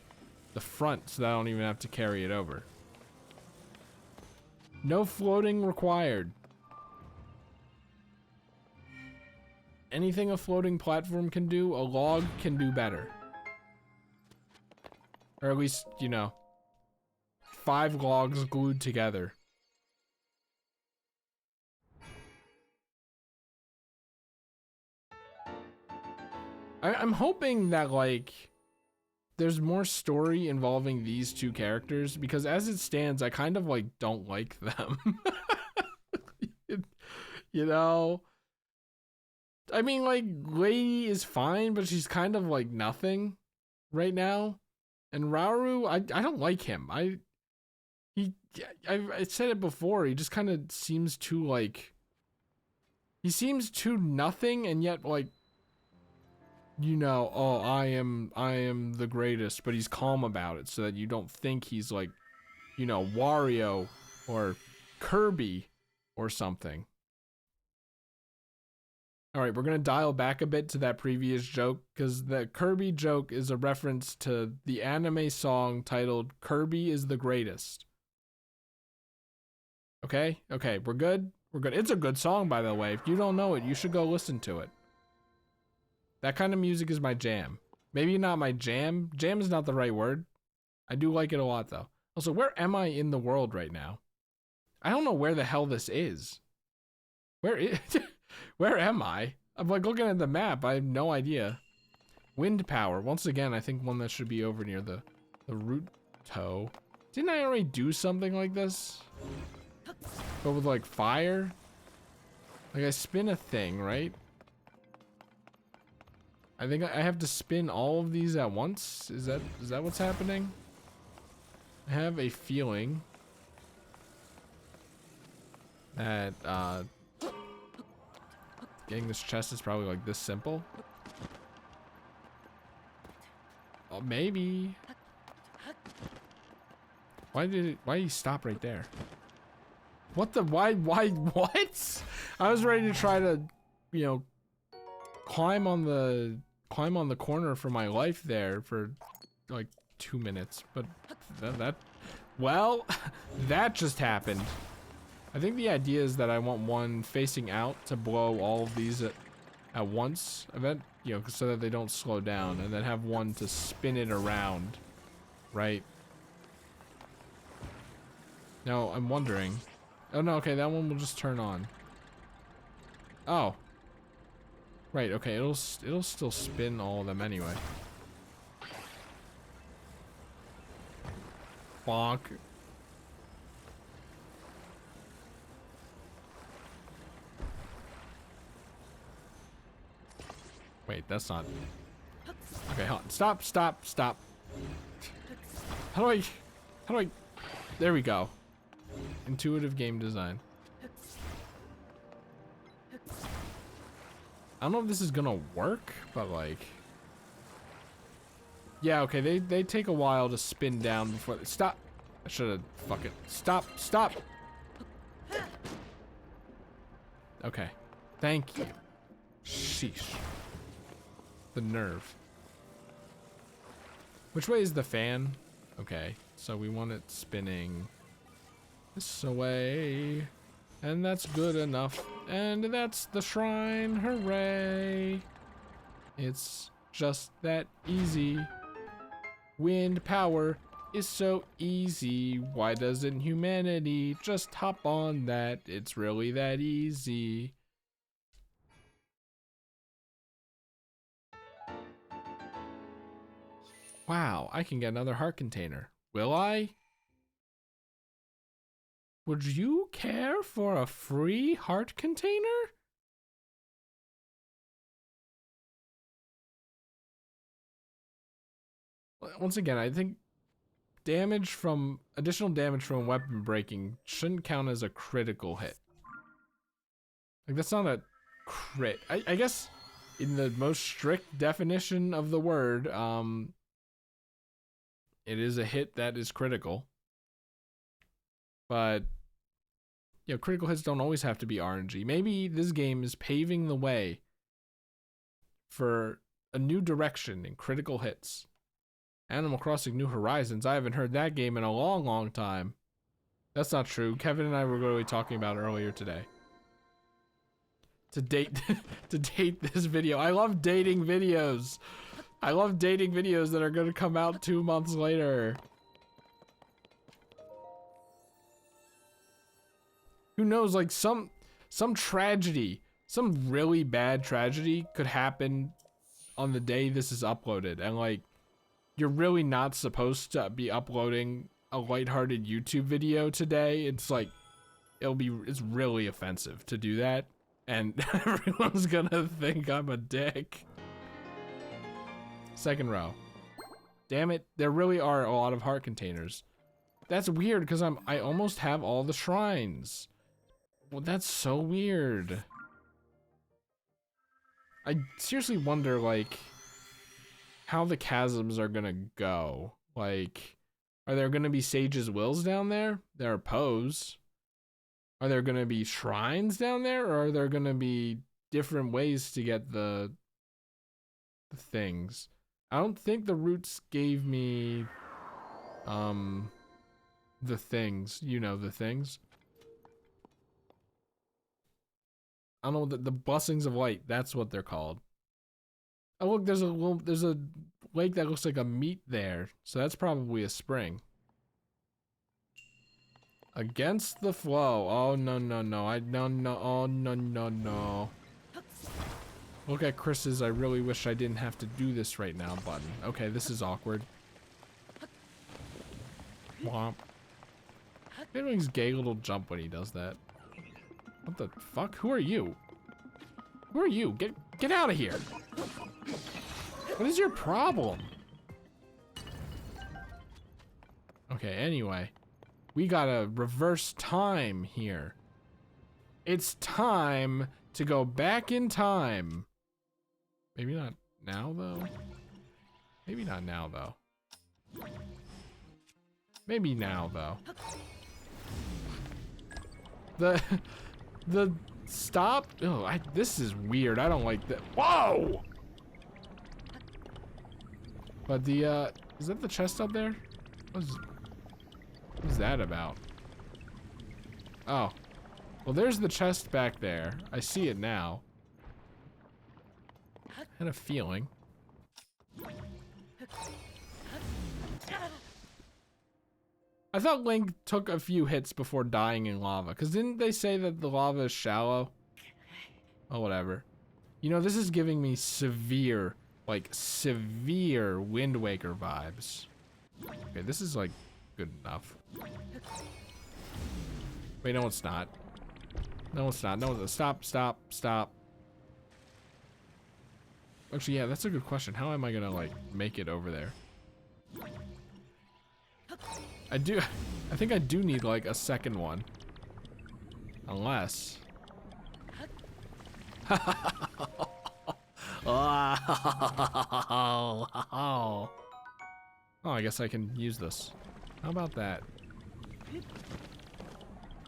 the front so that I don't even have to carry it over. No floating required. Anything a floating platform can do, a log can do better. Or at least, you know, 5 logs glued together. I'm hoping that, like, there's more story involving these 2 characters, because as it stands, I kind of, like, don't like them. You know? I mean, like, Lady is fine, but she's kind of, like, nothing right now. And Rauru, I don't like him. I said it before, he just kind of seems too, like, he seems too nothing, and yet, like, you know, oh, I am the greatest, but he's calm about it so that you don't think he's like, you know, Wario or Kirby or something. All right, we're going to dial back a bit to that previous joke, because the Kirby joke is a reference to the anime song titled Kirby is the Greatest. Okay? Okay, we're good? We're good. It's a good song, by the way. If you don't know it, you should go listen to it. That kind of music is my jam. Maybe not my jam. Jam is not the right word. I do like it a lot, though. Also, where am I in the world right now? I don't know where the hell this is. Where am I? I'm like looking at the map. I have no idea. Wind power. Once again, I think one that should be over near the root toe. Didn't I already do something like this? But with like fire? Like I spin a thing, right? I think I have to spin all of these at once. Is that what's happening? I have a feeling that getting this chest is probably like this simple. Oh, maybe. Why did he stop right there? What the, why, what? I was ready to try to, you know, climb on the corner for my life there for like 2 minutes, but well, that just happened. I think the idea is that I want one facing out to blow all of these at once, you know, so that they don't slow down, and then have one to spin it around, right? No, I'm wondering. Oh no, okay, that one will just turn on. Oh. Right, okay, it'll still spin all of them anyway. Bonk. Wait, that's not. Okay, hold on. Stop. How do I, there we go. Intuitive game design. I don't know if this is gonna work, but like, yeah, okay, they take a while to spin down before they stop. I should have fucking stop. Okay, thank you. Sheesh. The nerve. Which way is the fan? Okay, so we want it spinning this way, and that's good enough. And that's the shrine, hooray! It's just that easy. Wind power is so easy. Why doesn't humanity just hop on that? It's really that easy. Wow, I can get another heart container. Will I? Would you care for a free heart container? Once again, I think additional damage from weapon breaking shouldn't count as a critical hit. Like, that's not a crit. I guess in the most strict definition of the word, it is a hit that is critical. But, you know, critical hits don't always have to be RNG. Maybe this game is paving the way for a new direction in critical hits. Animal Crossing New Horizons. I haven't heard that game in a long time. That's not true. Kevin and I were really talking about it earlier today. To date this video. I love dating videos. I love dating videos that are going to come out 2 months later. Who knows, like some tragedy, some really bad tragedy could happen on the day this is uploaded, and like, you're really not supposed to be uploading a lighthearted YouTube video today. It's like, it's really offensive to do that, and everyone's gonna think I'm a dick. Second row. Damn it, there really are a lot of heart containers. That's weird, because I almost have all the shrines. Well, that's so weird. I seriously wonder, like, how the chasms are gonna go. Like, are there gonna be Sage's Wills down there? There are Poes. Are there gonna be shrines down there, or are there gonna be different ways to get the things? I don't think the roots gave me the things. You know, the things. I don't know, the blessings of light, that's what they're called. Oh look, there's a lake that looks like a meat there, so that's probably a spring. Against the flow. Oh no. Oh no. Look at Chris's I really wish I didn't have to do this right now button. Okay, this is awkward. Womp. He makes gay little jump when he does that. What the fuck? Who are you? Who are you? Get out of here. What is your problem? Okay, anyway. We gotta reverse time here. It's time to go back in time. Maybe not now, though. Maybe not now, though. Maybe now, though. The stop. Oh, this is weird. I don't like that. Whoa! But the is that the chest up there? What is that about? Oh, well, there's the chest back there. I see it now. I had a feeling. I thought Link took a few hits before dying in lava, because didn't they say that the lava is shallow? Oh, whatever. You know, this is giving me severe, like, severe Wind Waker vibes. Okay, this is, like, good enough. Wait, no, it's not. No, it's not. No, stop, stop, stop. Actually, yeah, that's a good question. How am I gonna, like, make it over there? I think I do need like a second one. Unless. Oh, I guess I can use this. How about that?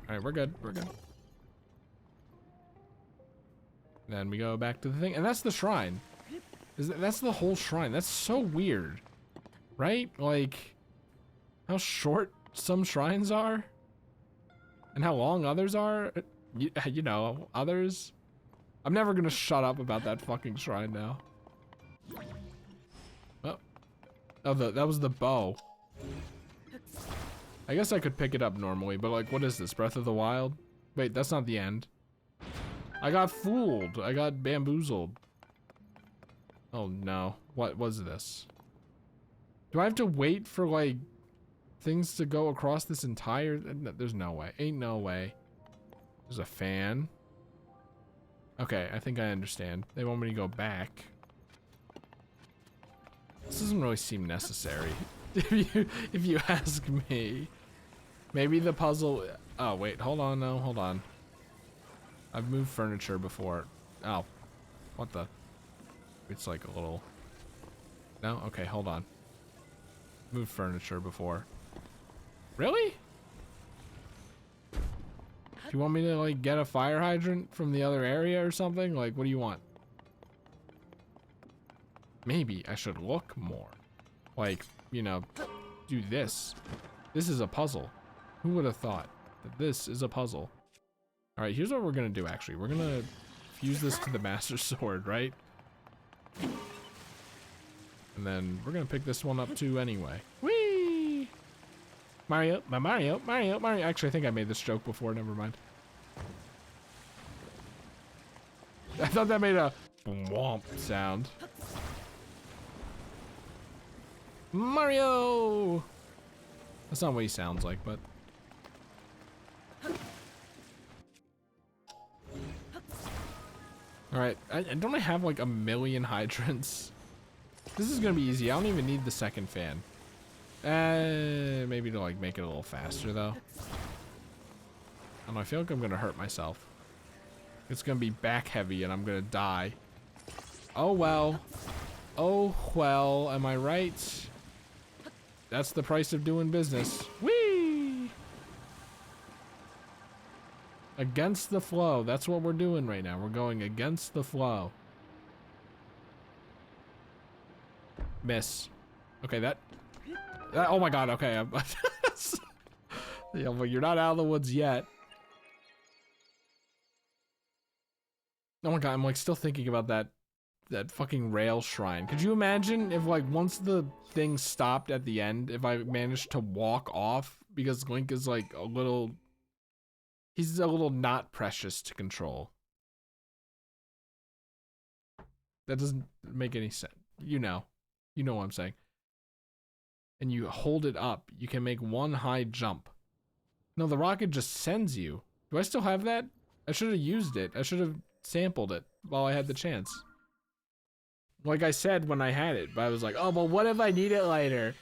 Alright, we're good. We're good. Then we go back to the thing. And that's the shrine. That's the whole shrine. That's so weird. Right? Like, how short some shrines are and how long others are. You know, others. I'm never gonna shut up about that fucking shrine now. Oh, that was the bow. I guess I could pick it up normally, but like, what is this, Breath of the Wild? Wait, that's not the end. I got fooled. I got bamboozled. Oh no, what was this? Do I have to wait for like things to go across this entire? There's no way. Ain't no way. There's a fan. Okay, I think I understand. They want me to go back. This doesn't really seem necessary, if you ask me. Maybe the puzzle. Oh wait, hold on. No, hold on. I've moved furniture before. Oh, what the? It's like a little. No, okay, hold on. Moved furniture before. Really? Do you want me to like get a fire hydrant from the other area or something? Like, what do you want? Maybe I should look more. Like, you know, do this. This is a puzzle. Who would have thought that this is a puzzle? All right, here's what we're gonna do actually. We're gonna fuse this to the Master Sword, right? And then we're gonna pick this one up too anyway. Whee! Mario. Actually, I think I made this joke before, never mind. I thought that made a womp sound. Mario! That's not what he sounds like, but. Alright, don't I have like a million hydrants? This is gonna be easy. I don't even need the second fan. Maybe to like make it a little faster though. I don't know, I feel like I'm gonna hurt myself. It's gonna be back heavy and I'm gonna die. Oh well. Oh well, am I right? That's the price of doing business. Whee! Against the flow. That's what we're doing right now. We're going against the flow. Miss. Okay, that oh my god, okay. Yeah, but you're not out of the woods yet. Oh my god, I'm like still thinking about that fucking rail shrine. Could you imagine if like once the thing stopped at the end, if I managed to walk off because Link is like he's a little not precious to control. That doesn't make any sense. You know what I'm saying. And you hold it up, you can make one high jump. No, the rocket just sends you. Do I still have that? I should have used it. I should have sampled it while I had the chance. Like I said when I had it, but I was like, oh, but what if I need it later?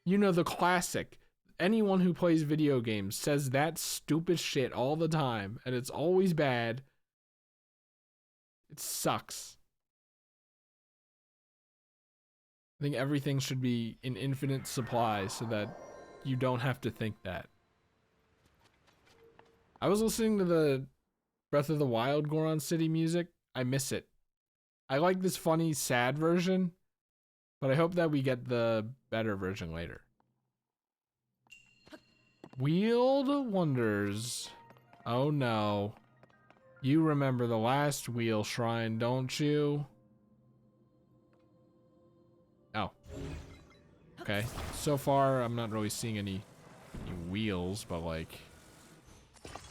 You know, the classic. Anyone who plays video games says that stupid shit all the time, and it's always bad. It sucks. I think everything should be in infinite supply so that you don't have to think that. I was listening to the Breath of the Wild Goron City music. I miss it. I like this funny, sad version, but I hope that we get the better version later. Wheeled Wonders. Oh no. You remember the last wheel shrine, don't you? Oh. Okay. So far, I'm not really seeing any wheels, but like...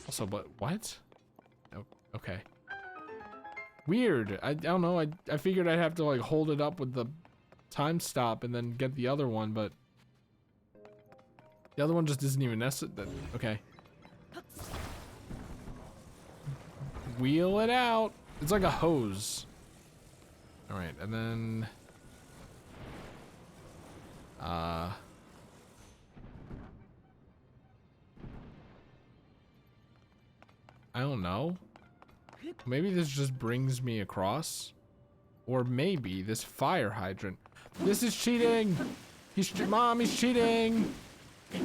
Also, but what? Oh, okay. Weird. I don't know. I figured I'd have to like hold it up with the time stop and then get the other one, but... The other one just isn't even necessary. Okay. Wheel it out. It's like a hose. All right, and then I don't know. Maybe this just brings me across, or maybe this fire hydrant. This is cheating. Mom, he's cheating.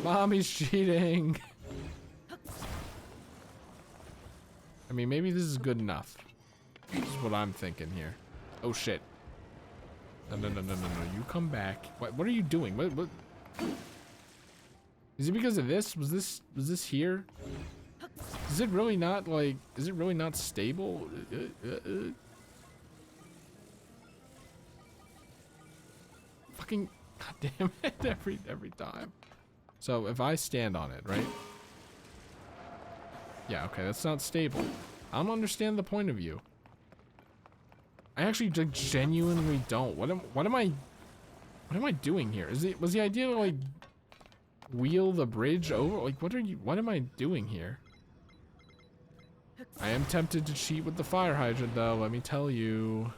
Mom, he's cheating. I mean, maybe this is good enough. This is what I'm thinking here. Oh shit. No, no, no, no, no, no. You come back. What are you doing? What? Is it because of this? Was this here? Is it really not like, is it really not stable? Fucking, god damn it, every time. So if I stand on it, right? Yeah, okay, that's not stable. I don't understand the point of view. I actually like, genuinely don't. What am I doing here? Was the idea to like wheel the bridge over? Like what am I doing here? I am tempted to cheat with the fire hydrant though, let me tell you.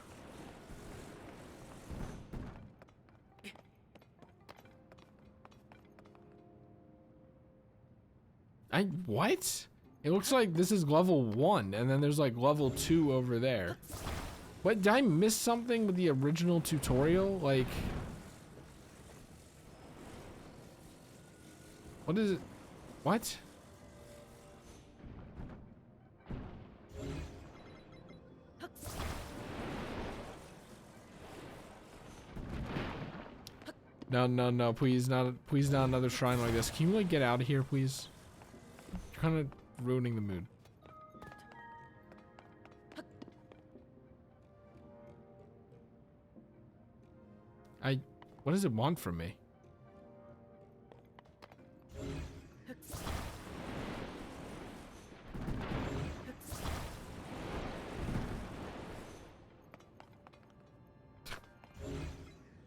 What? It looks like this is level 1 and then there's like level 2 over there. What, did I miss something with the original tutorial? Like, what is it? What? No, no, no, please not another shrine like this. Can you like get out of here, please? You're kind of ruining the mood. What does it want from me?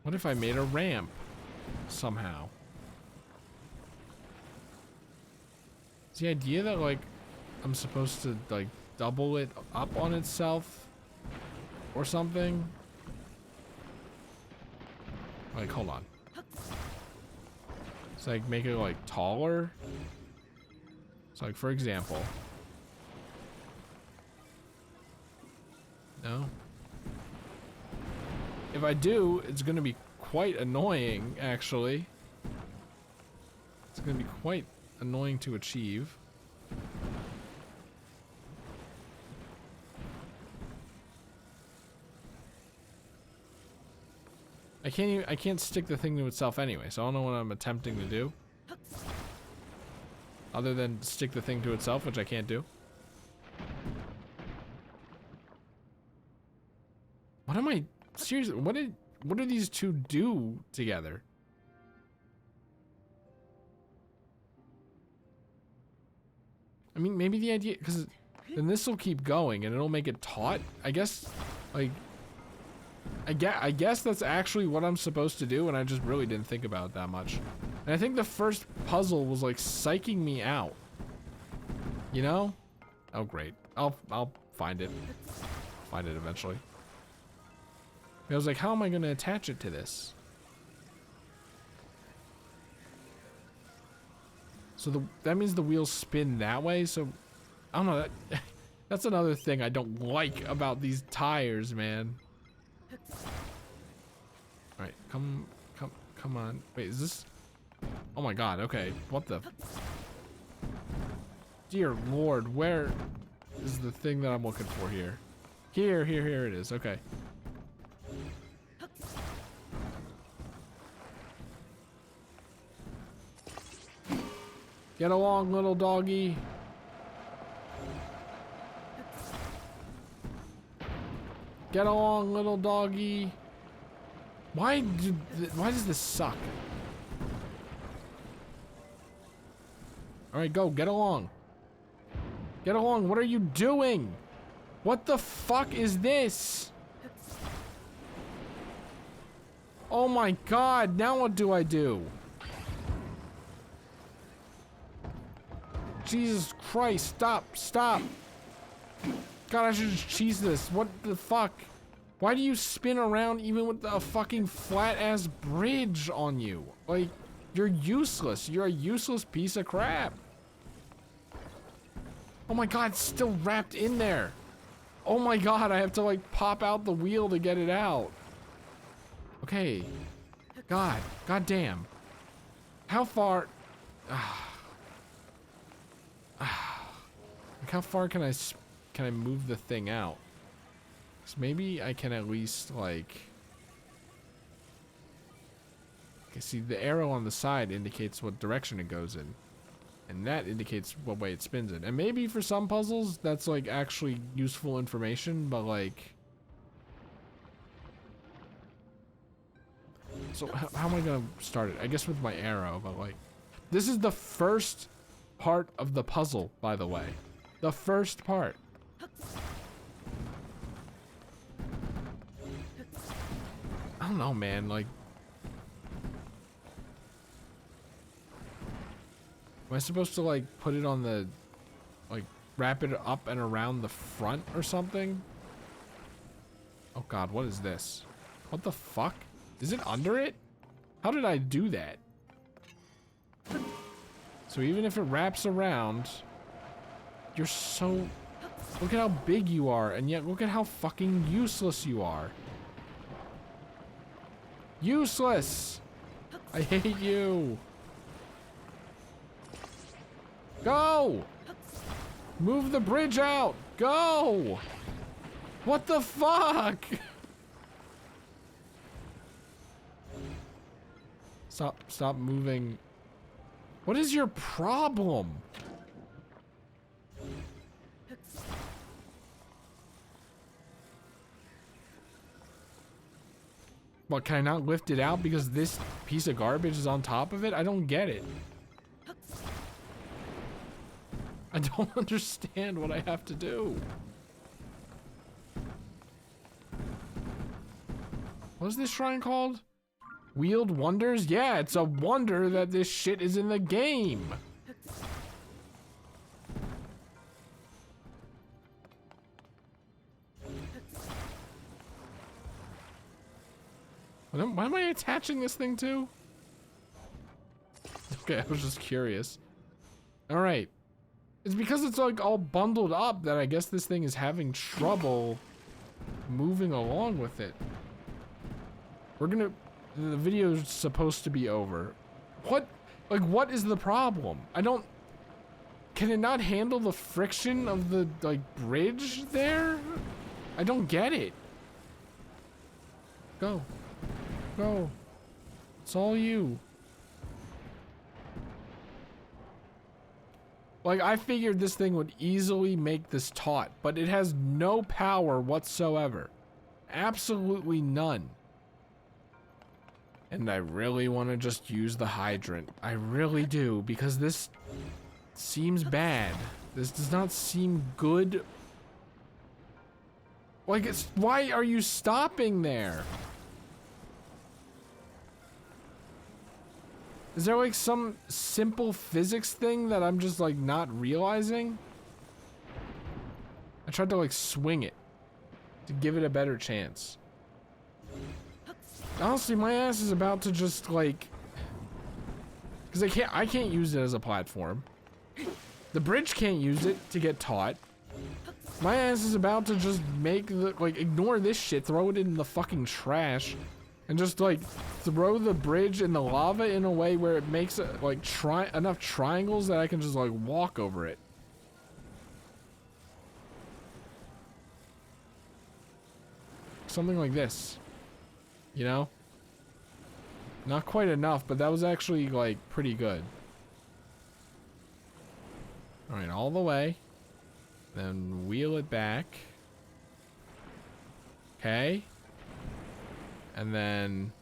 What if I made a ramp somehow? Is the idea that like I'm supposed to like double it up on itself or something? Like, hold on. It's like make it like taller. So like for example. No. If I do, it's gonna be quite annoying, actually. It's gonna be quite annoying to achieve. I can't stick the thing to itself anyway, so I don't know what I'm attempting to do. Other than stick the thing to itself, which I can't do. What am I seriously, what do these two do together? I mean, maybe the idea, because then this will keep going and it'll make it taut. I guess, like, I guess that's actually what I'm supposed to do, and I just really didn't think about it that much. And I think the first puzzle was like psyching me out. You know? Oh great. I'll find it. Find it eventually. I was like, how am I gonna attach it to this? So that means the wheels spin that way, so I don't know, that's another thing I don't like about these tires, man. Alright, come on. Wait, is this? Oh my god, okay. What the? Dear Lord, where is the thing that I'm looking for here? Here it is, okay. Get along, little doggy. Get along, little doggy. Why does this suck? All right, go. Get along. Get along. What are you doing? What the fuck is this? Oh my god. Now what do I do? Jesus Christ. Stop. God, I should just cheese this. What the fuck? Why do you spin around even with a fucking flat-ass bridge on you? Like, you're useless. You're a useless piece of crap. Oh my god, it's still wrapped in there. Oh my god, I have to like pop out the wheel to get it out. Okay. God damn. How far? Like how far can I move the thing out? So maybe I can at least like. Okay, see the arrow on the side indicates what direction it goes in. And that indicates what way it spins in. And maybe for some puzzles, that's like actually useful information, but like... So how am I gonna start it? I guess with my arrow, but like... This is the first part of the puzzle, by the way. The first part. I don't know, man, like... Am I supposed to like put it on the, like wrap it up and around the front or something? Oh god, what is this? What the fuck? Is it under it? How did I do that? So even if it wraps around, you're so... Look at how big you are, and yet look at how fucking useless you are. Useless! I hate you! Go! Move the bridge out! Go! What the fuck? Stop moving. What is your problem? What, can I not lift it out because this piece of garbage is on top of it? I don't get it. I don't understand what I have to do. What is this shrine called? Wheeled Wonders? Yeah, it's a wonder that this shit is in the game. Why am I attaching this thing to? Okay, I was just curious. All right. It's because it's like all bundled up that I guess this thing is having trouble moving along with it. The video's supposed to be over. What is the problem? Can it not handle the friction of the, like, bridge there? I don't get it. Go. Go. It's all you. Like, I figured this thing would easily make this taut, but it has no power whatsoever. Absolutely none. And I really want to just use the hydrant. I really do, because this seems bad. This does not seem good. Like, why are you stopping there? Is there like some simple physics thing that I'm just like not realizing? I tried to like swing it to give it a better chance. Honestly, my ass is about to just like, because I can't use it as a platform. The bridge can't use it to get taught. My ass is about to just make the, like, ignore this shit, throw it in the fucking trash, and just like throw the bridge in the lava in a way where it makes like enough triangles that I can just like walk over it. Something like this, you know? Not quite enough, but that was actually like pretty good. All right, all the way. Then wheel it back. Okay. And then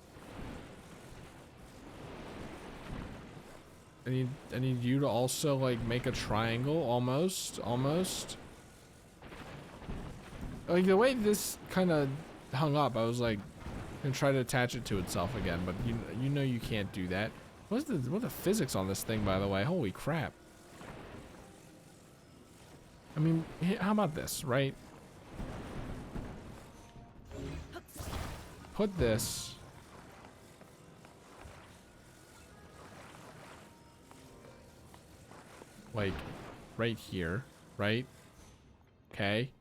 I need you to also like make a triangle, almost. Like the way this kind of hung up, I was like gonna try to attach it to itself again, but you know you can't do that. What are the physics on this thing, by the way? Holy crap. I mean, how about this, right? Put this like right here, right? Okay.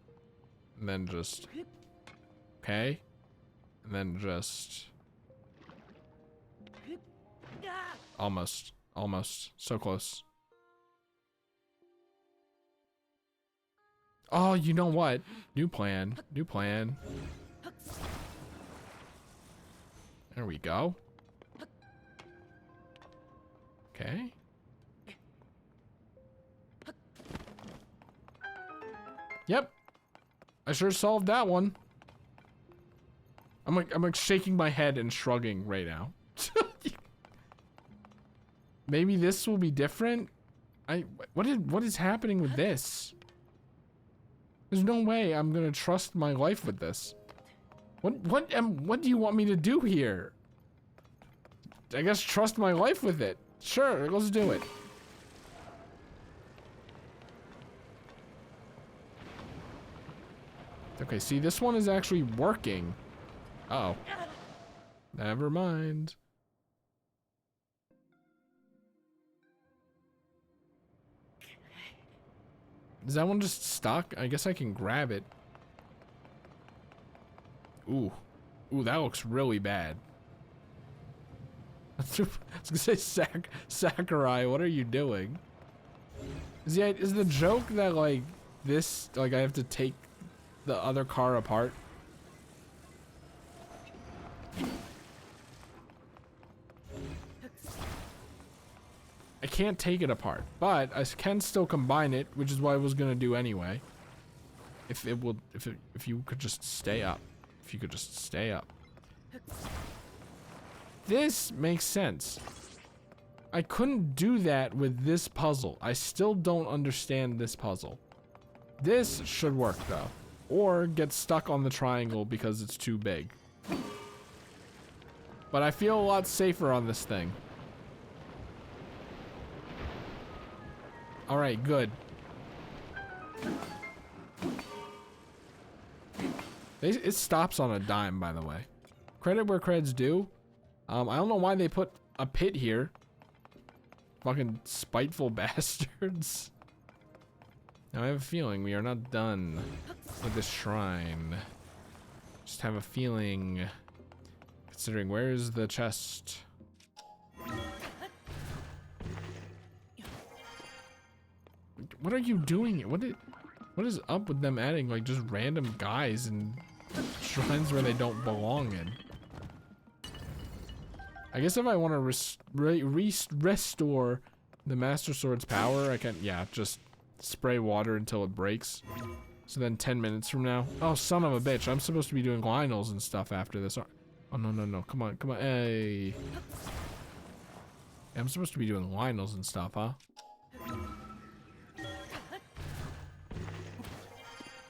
And then just okay. And then just almost so close. Oh, you know what? New plan. There we go. Okay. Yep. I sure solved that one. I'm like shaking my head and shrugging right now. Maybe this will be different. What is happening with this? There's no way I'm gonna trust my life with this. What do you want me to do here? I guess trust my life with it. Sure, let's do it. Okay, see, this one is actually working. Uh-oh. Never mind. Is that one just stuck? I guess I can grab it. Ooh, that looks really bad. I was gonna say, Sakurai, what are you doing? Is the joke that like this, like I have to take the other car apart? I can't take it apart, but I can still combine it, which is what I was gonna do anyway. If you could just stay up. If you could just stay up. This makes sense. I couldn't do that with this puzzle. I still don't understand this puzzle. This should work though. Or get stuck on the triangle because it's too big. But I feel a lot safer on this thing. Alright, good. It stops on a dime, by the way. Credit where credit's due. I don't know why they put a pit here. Fucking spiteful bastards. Now I have a feeling we are not done with this shrine. Just have a feeling, considering where's the chest? What are you doing? What is up with them adding like just random guys in shrines where they don't belong in? I guess if I want to restore the Master Sword's power, I can, yeah, just spray water until it breaks. So then 10 minutes from now, oh son of a bitch, I'm supposed to be doing Lionels and stuff after this. Oh no, come on, hey. I'm supposed to be doing Lionels and stuff, huh?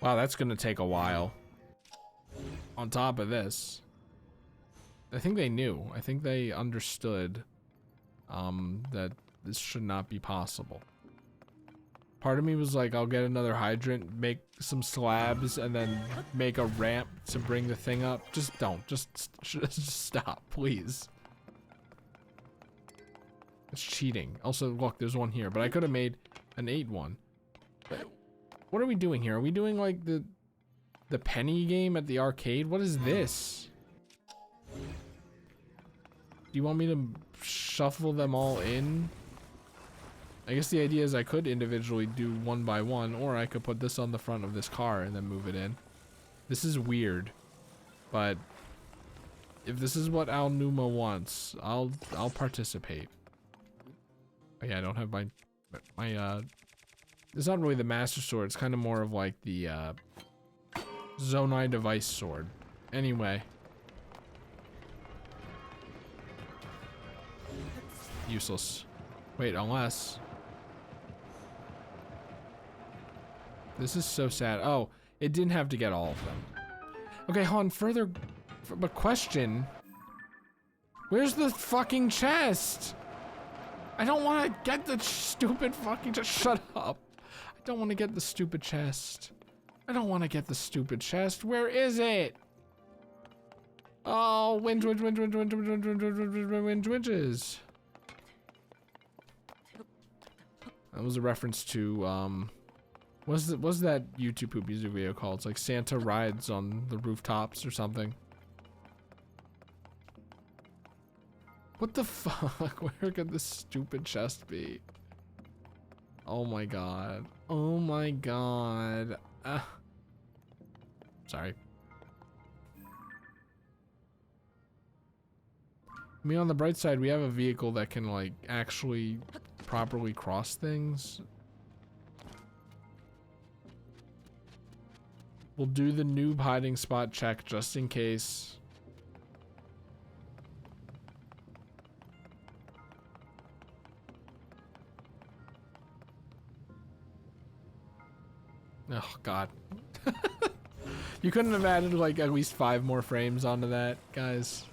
Wow, that's gonna take a while. on top of this. I think they knew. I think they understood that this should not be possible. Part of me was like, I'll get another hydrant, make some slabs, and then make a ramp to bring the thing up. Just don't. Just stop, please. It's cheating. Also, look, there's one here, but I could have made an 8 one. But what are we doing here? Are we doing like the penny game at the arcade? What is this? Do you want me to shuffle them all in? I guess the idea is I could individually do one by one, or I could put this on the front of this car and then move it in. This is weird, but if this is what Al Numa wants, I'll participate. Oh yeah, I don't have my it's not really the Master Sword, it's kind of more of like the Zonai device sword. Anyway. Useless. Wait, unless... This is so sad. Oh, it didn't have to get all of them. Okay, hold on, further... But question... Where's the fucking chest? I don't want to get the stupid fucking chest. Shut up. I don't want to get the stupid chest. I don't want to get the stupid chest. Where is it? Oh, windwidges. That was a reference to, what's that YouTube poop music video called? It's like Santa rides on the rooftops or something. What the fuck? Where could this stupid chest be? Oh my god. Oh my god. Sorry. I mean, on the bright side, we have a vehicle that can, like, actually properly cross things. We'll do the noob hiding spot check just in case. Oh, God. You couldn't have added, like, at least 5 more frames onto that, guys.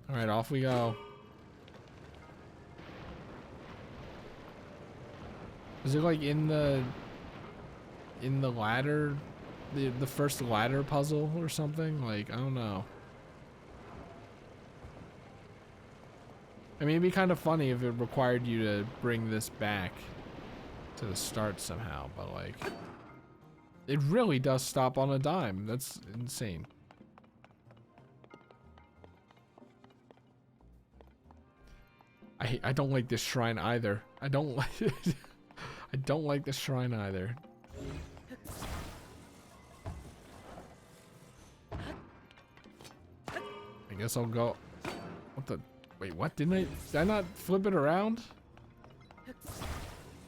Alright, off we go. Is it like in the ladder, the first ladder puzzle or something? Like, I don't know. I mean, it'd be kind of funny if it required you to bring this back to the start somehow, but like, it really does stop on a dime. That's insane. I don't like this shrine either. I don't like I don't like this shrine either. I guess I'll go. What the? Wait, what? Did I not flip it around?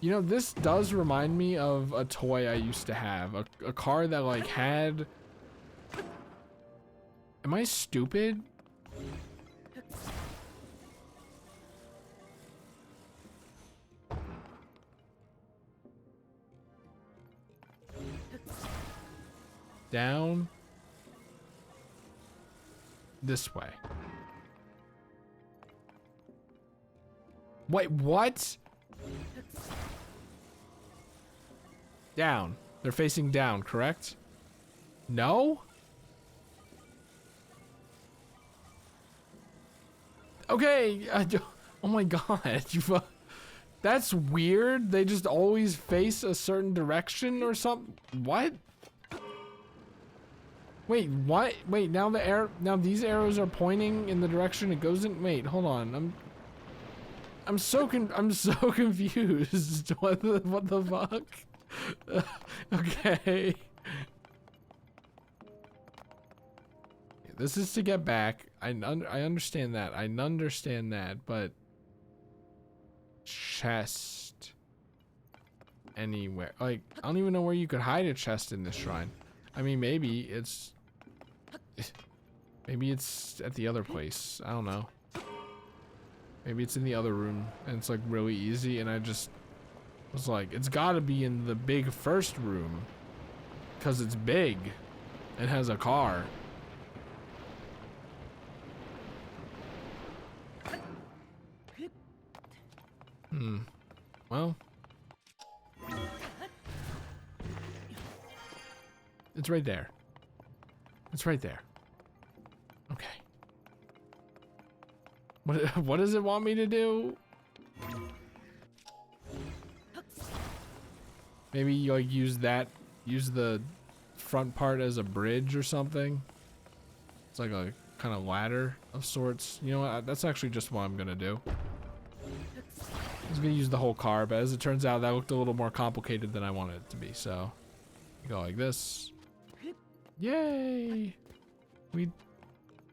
You know, this does remind me of a toy I used to have. A car that like had... Am I stupid? Down. This way. Wait, what? Down. They're facing down, correct? No? Okay. Oh my god. That's weird. They just always face a certain direction or something. What? Wait, what? Wait, now these arrows are pointing in the direction it goes in. Wait, hold on. I'm so confused. What the fuck? Okay. This is to get back. I understand that. I understand that, but chest anywhere. Like, I don't even know where you could hide a chest in this shrine. I mean, maybe it's at the other place. I don't know. Maybe it's in the other room and it's like really easy, and I just was like, it's gotta be in the big first room because it's big. It has a car. Well. It's right there. It's right there. Okay. What does it want me to do? Maybe like use the front part as a bridge or something. It's like a kind of ladder of sorts. You know what? That's actually just what I'm gonna do. I was gonna use the whole car, but as it turns out, that looked a little more complicated than I wanted it to be. So, you go like this. Yay!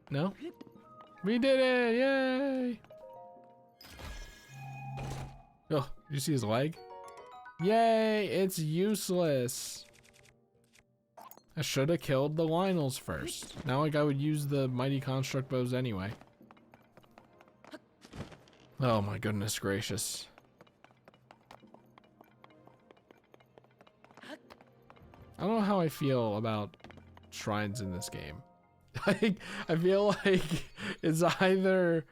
No? We did it! Yay! Oh, did you see his leg? Yay! It's useless. I should have killed the Lionels first. Now, like, I would use the mighty construct bows anyway. Oh my goodness gracious. I don't know how I feel about shrines in this game. Like, I feel like it's either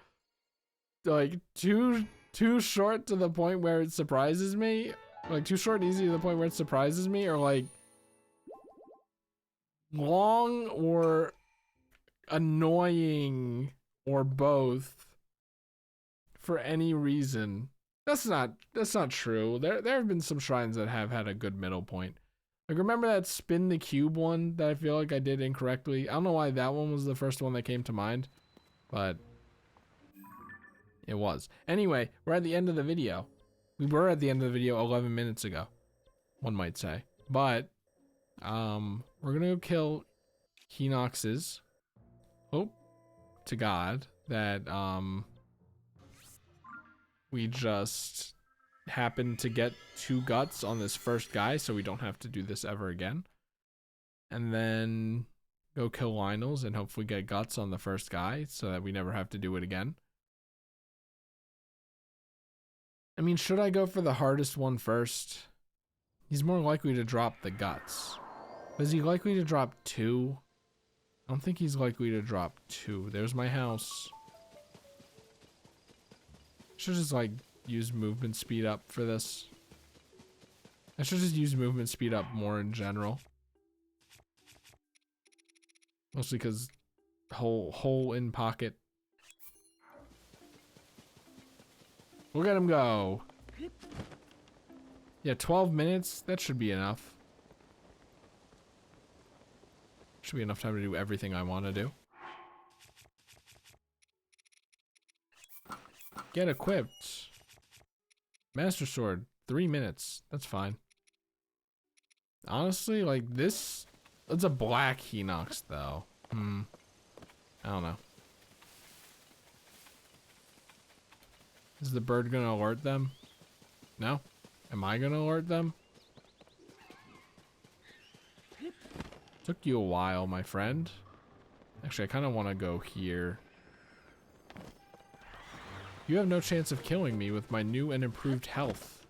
like too short to the point where it surprises me, like too short and easy to the point where it surprises me, or like long or annoying, or both for any reason. That's not true. There have been some shrines that have had a good middle point. Like, remember that spin the cube one that I feel like I did incorrectly? I don't know why that one was the first one that came to mind, but it was. Anyway, we're at the end of the video. We were at the end of the video 11 minutes ago, one might say. But, we're gonna go kill Hinoxes. Hope to God that, we just happened to get 2 guts on this first guy, so we don't have to do this ever again. And then go kill Lionels and hopefully get guts on the first guy so that we never have to do it again. I mean, should I go for the hardest one first? He's more likely to drop the guts. Is he likely to drop 2? I don't think he's likely to drop 2. There's my house. Should just like use movement speed up for this. I should just use movement speed up more in general. Mostly because hole in pocket. Look at him go. Yeah, 12 minutes. That should be enough. Should be enough time to do everything I want to do. Get equipped. Master Sword, 3 minutes. That's fine. Honestly, like this, it's a black Hinox though. I don't know. Is the bird gonna alert them? No? Am I gonna alert them? Took you a while, my friend. Actually, I kind of want to go here. You have no chance of killing me with my new and improved health.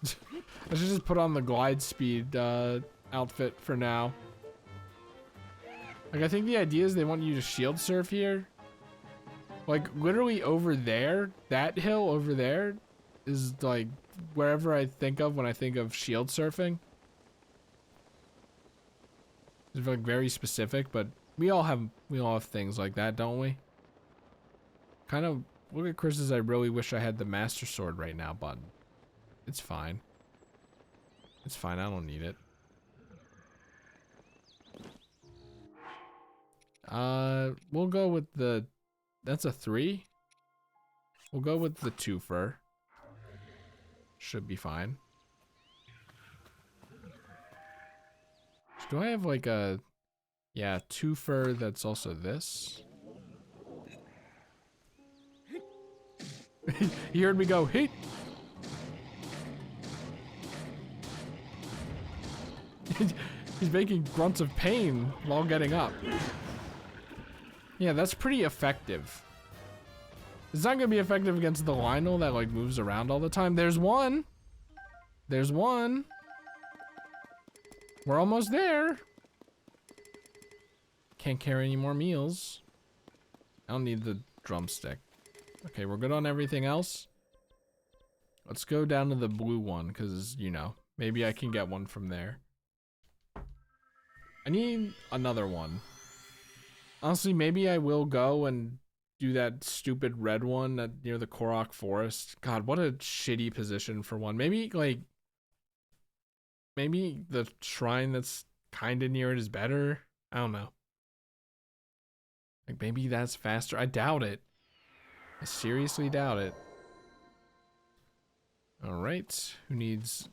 I should just put on the glide speed outfit for now. Like, I think the idea is they want you to shield surf here. Like, literally over there, that hill over there is like wherever I think of when I think of shield surfing. It's like very specific, but we all have things like that, don't we? Kind of look at Chris's I really wish I had the Master Sword right now button. It's fine. It's fine, I don't need it. We'll go with the, that's a 3. We'll go with the twofer. Should be fine. Do I have like a, yeah, twofer that's also this? You heard me go, hey! He's making grunts of pain while getting up. Yeah, that's pretty effective. It's not gonna be effective against the Lionel that like moves around all the time. There's one. There's one. We're almost there. Can't carry any more meals. I don't need the drumstick. Okay, we're good on everything else. Let's go down to the blue one, because, you know, maybe I can get one from there. I need another one. Honestly, maybe I will go and do that stupid red one near the Korok Forest. God, what a shitty position for one. Maybe, like, maybe the shrine that's kind of near it is better. I don't know. Like, maybe that's faster. I doubt it. I seriously doubt it. All right. Who needs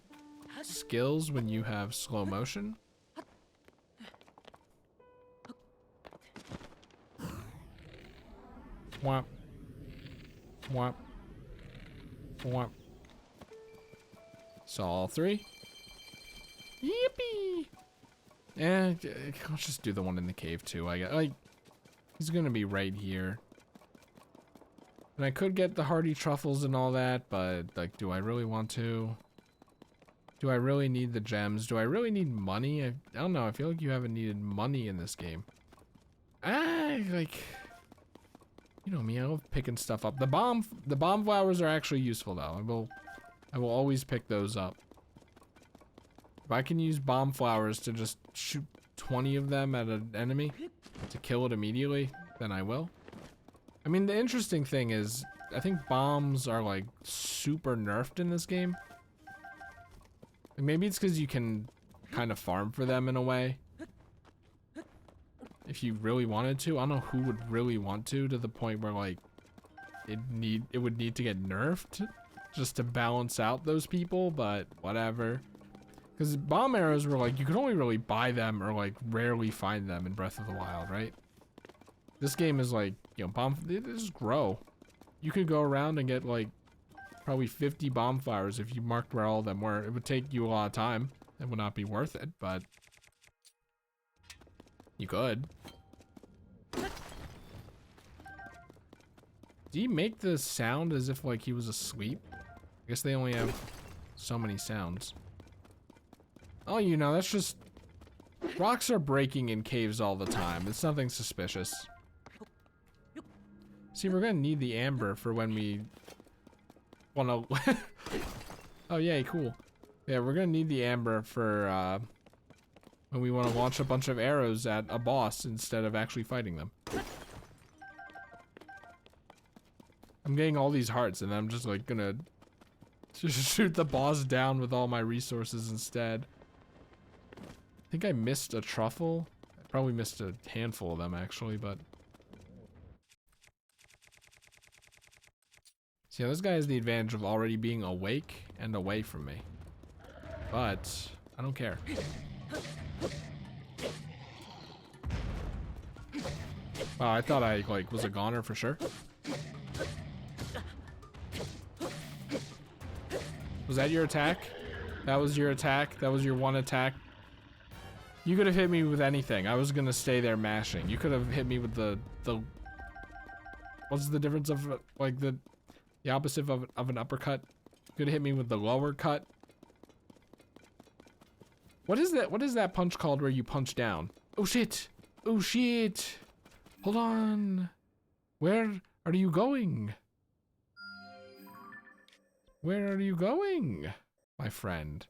skills when you have slow motion? Whop. Whop. Whop. Saw all three. Yippee! Eh, I'll just do the one in the cave too. I guess. Like, he's gonna be right here. And I could get the hardy truffles and all that, but like, do I really want to? Do I really need the gems? Do I really need money? I don't know. I feel like you haven't needed money in this game. Like, you know me. I love picking stuff up. The bomb flowers are actually useful though. I will always pick those up. If I can use bomb flowers to just shoot 20 of them at an enemy to kill it immediately, then I will. I mean, the interesting thing is, I think bombs are like super nerfed in this game. And maybe it's because you can kind of farm for them in a way. If you really wanted to. I don't know who would really want to the point where like it would need to get nerfed just to balance out those people, but whatever. Because bomb arrows were like, you could only really buy them or like rarely find them in Breath of the Wild, right? This game is like, you know, they just grow. You could go around and get like probably 50 bomb flowers if you marked where all of them were. It would take you a lot of time. It would not be worth it, but you could. Did he make the sound as if like he was asleep? I guess they only have so many sounds. Oh, you know, that's just... Rocks are breaking in caves all the time. It's nothing suspicious. See, we're gonna need the amber for when we wanna... Oh, yay, cool. Yeah, we're gonna need the amber for, when we wanna launch a bunch of arrows at a boss instead of actually fighting them. I'm getting all these hearts and I'm just, like, gonna just shoot the boss down with all my resources instead. I think I missed a truffle. I probably missed a handful of them actually, but... See, this guy has the advantage of already being awake and away from me. But, I don't care. Wow, I thought I, like, was a goner for sure. Was that your attack? That was your attack? That was your one attack? You could have hit me with anything. I was gonna stay there mashing. You could have hit me with the what's the difference of like the opposite of an uppercut? You could have hit me with the lower cut. What is that? What is that punch called where you punch down? Oh shit! Oh shit! Hold on. Where are you going? Where are you going, my friend?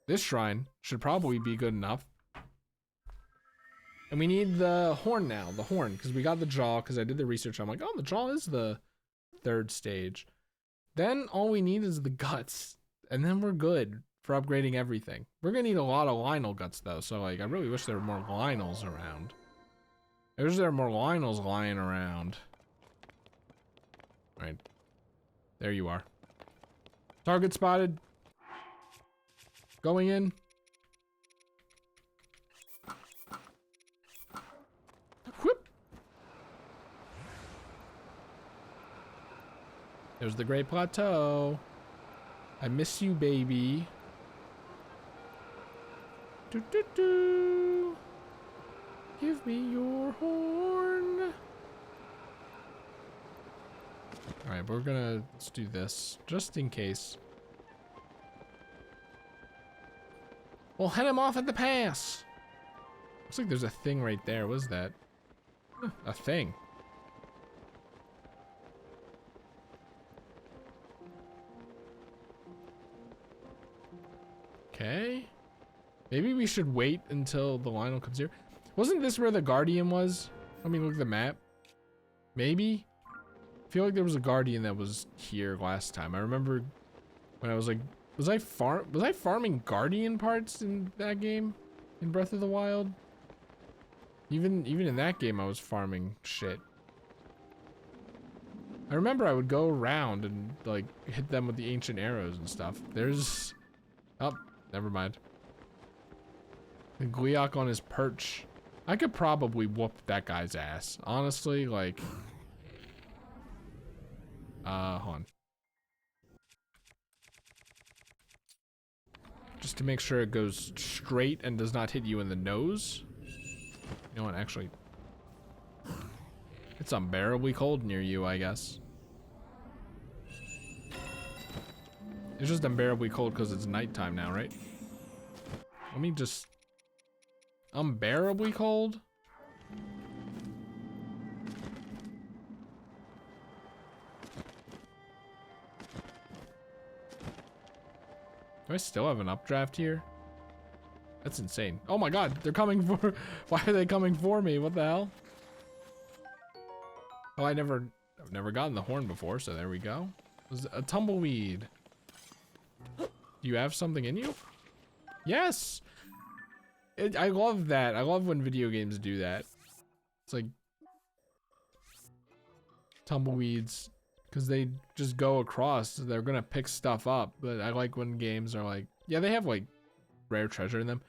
This shrine should probably be good enough. And we need the horn now, the horn, because we got the jaw, because I did the research. I'm like, oh, the jaw is the third stage. Then all we need is the guts, and then we're good for upgrading everything. We're gonna need a lot of Lionel guts though, so like I really wish there were more Lionels around. I wish there were more Lionels lying around. All right, there you are. Target spotted. Going in. Whoop. There's the Great Plateau. I miss you, baby. Do do do. Give me your horn. All right, let's do this just in case. We'll head him off at the pass. Looks like there's a thing right there. What is that? Huh, a thing. Okay. Maybe we should wait until the Lionel comes here. Wasn't this where the Guardian was? Let me look at the map. Maybe? I feel like there was a Guardian that was here last time. I remember when I was like, was I farming Guardian parts in that game? In Breath of the Wild? Even in that game I was farming shit. I remember I would go around and like hit them with the ancient arrows and stuff. There's... Oh, never mind. The Gleeok on his perch. I could probably whoop that guy's ass. Honestly, like... hold on. Just to make sure it goes straight and does not hit you in the nose. You know what, actually... It's unbearably cold near you, I guess. It's just unbearably cold because it's nighttime now, right? Let me just... Unbearably cold? Do I still have an updraft here? That's insane. Oh my god, they're coming for... Why are they coming for me? What the hell? Oh, I've never gotten the horn before, so there we go. It was a tumbleweed. Do you have something in you? Yes! I love that. I love when video games do that. It's like... Tumbleweeds. Because they just go across. They're gonna pick stuff up. But I like when games are like... Yeah, they have like rare treasure in them.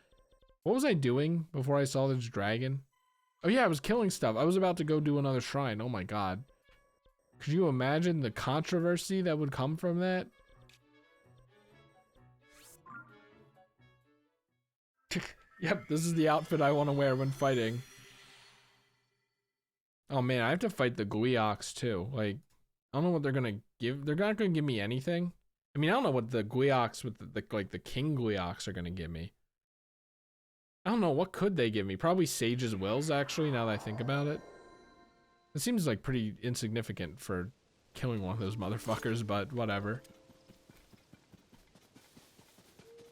What was I doing before I saw this dragon? Oh yeah, I was killing stuff. I was about to go do another shrine. Oh my god. Could you imagine the controversy that would come from that? Yep, this is the outfit I want to wear when fighting. Oh man, I have to fight the Gleeoks too. Like, I don't know what they're gonna give. They're not gonna give me anything. I mean, I don't know what the Gleeoks with the King Gleeoks are gonna give me. I don't know, what could they give me? Probably Sage's Wills, actually, now that I think about it. It seems like pretty insignificant for killing one of those motherfuckers, but whatever.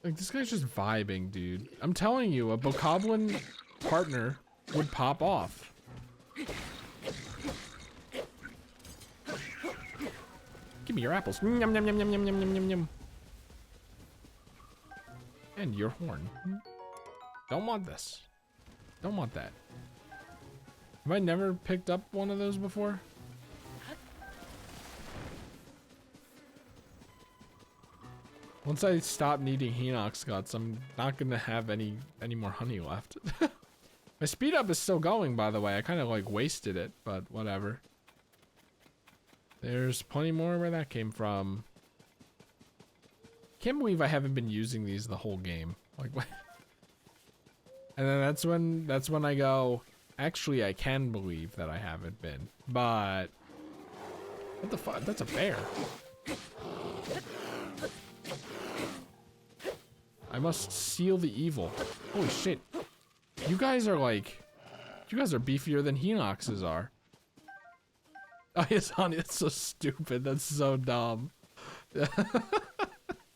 Like, this guy's just vibing, dude. I'm telling you, a Bokoblin partner would pop off. Give me your apples. Yum, yum, yum, yum, yum, yum, yum, yum. And your horn. Don't want this. Don't want that. Have I never picked up one of those before? Once I stop needing Hinox guts, I'm not gonna have any more honey left. My speed up is still going, by the way. I kind of like wasted it, but whatever. There's plenty more where that came from. Can't believe I haven't been using these the whole game. Like, what? And then that's when I go, actually I can believe that I haven't been, but what the fuck? That's a bear. I must seal the evil. Holy shit. You guys are beefier than Hinoxes are. Oh yes, honey, that's so stupid. That's so dumb.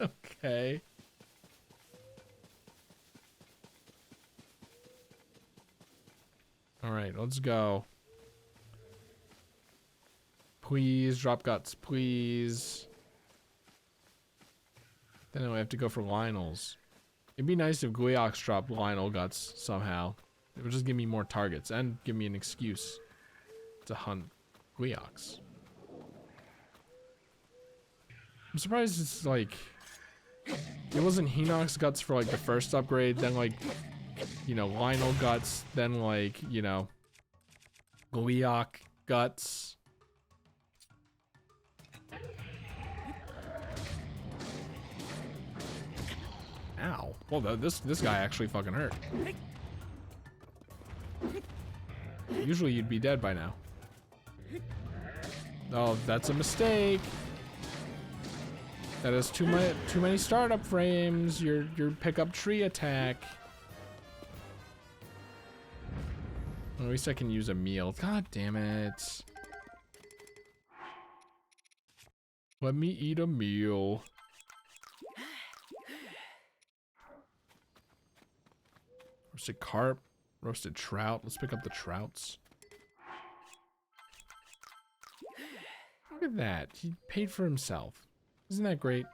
Okay. Alright, let's go. Please, drop guts, please. Then I have to go for Lionels. It'd be nice if Gleeoks dropped Lionel guts somehow. It would just give me more targets and give me an excuse to hunt Gleeoks. I'm surprised it's like... It wasn't Hinox guts for like the first upgrade, then like... You know, Lionel guts, then like, you know, Gleeok guts. Ow. Well, this guy actually fucking hurt. Usually you'd be dead by now. Oh, that's a mistake. That is too many startup frames. Your pickup tree attack. At least I can use a meal. God damn it. Let me eat a meal. Roasted carp, roasted trout. Let's pick up the trouts. Look at that. He paid for himself. Isn't that great?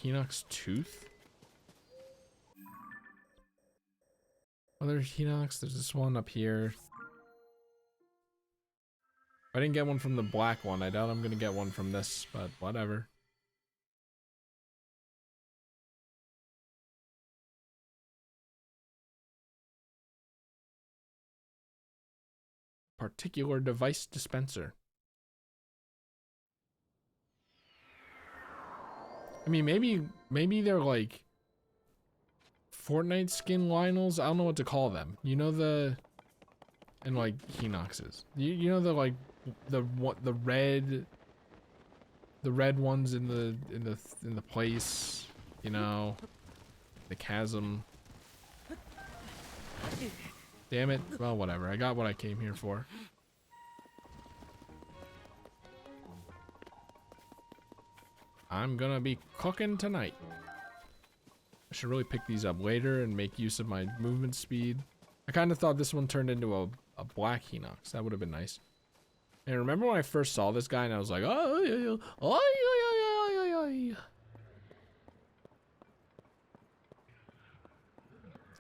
Hinox tooth? Oh, there's Hinox. There's this one up here. If I didn't get one from the black one, I doubt I'm gonna get one from this, but whatever. Particular device dispenser. I mean, maybe they're like Fortnite skin Lionels. I don't know what to call them. You know the, and like Hinoxes. You know the like the red ones in the place. You know, the chasm. Damn it. Well, whatever. I got what I came here for. I'm gonna be cooking tonight. I should really pick these up later and make use of my movement speed. I kind of thought this one turned into a black Hinox. That would have been nice. And remember when I first saw this guy and I was like, oh,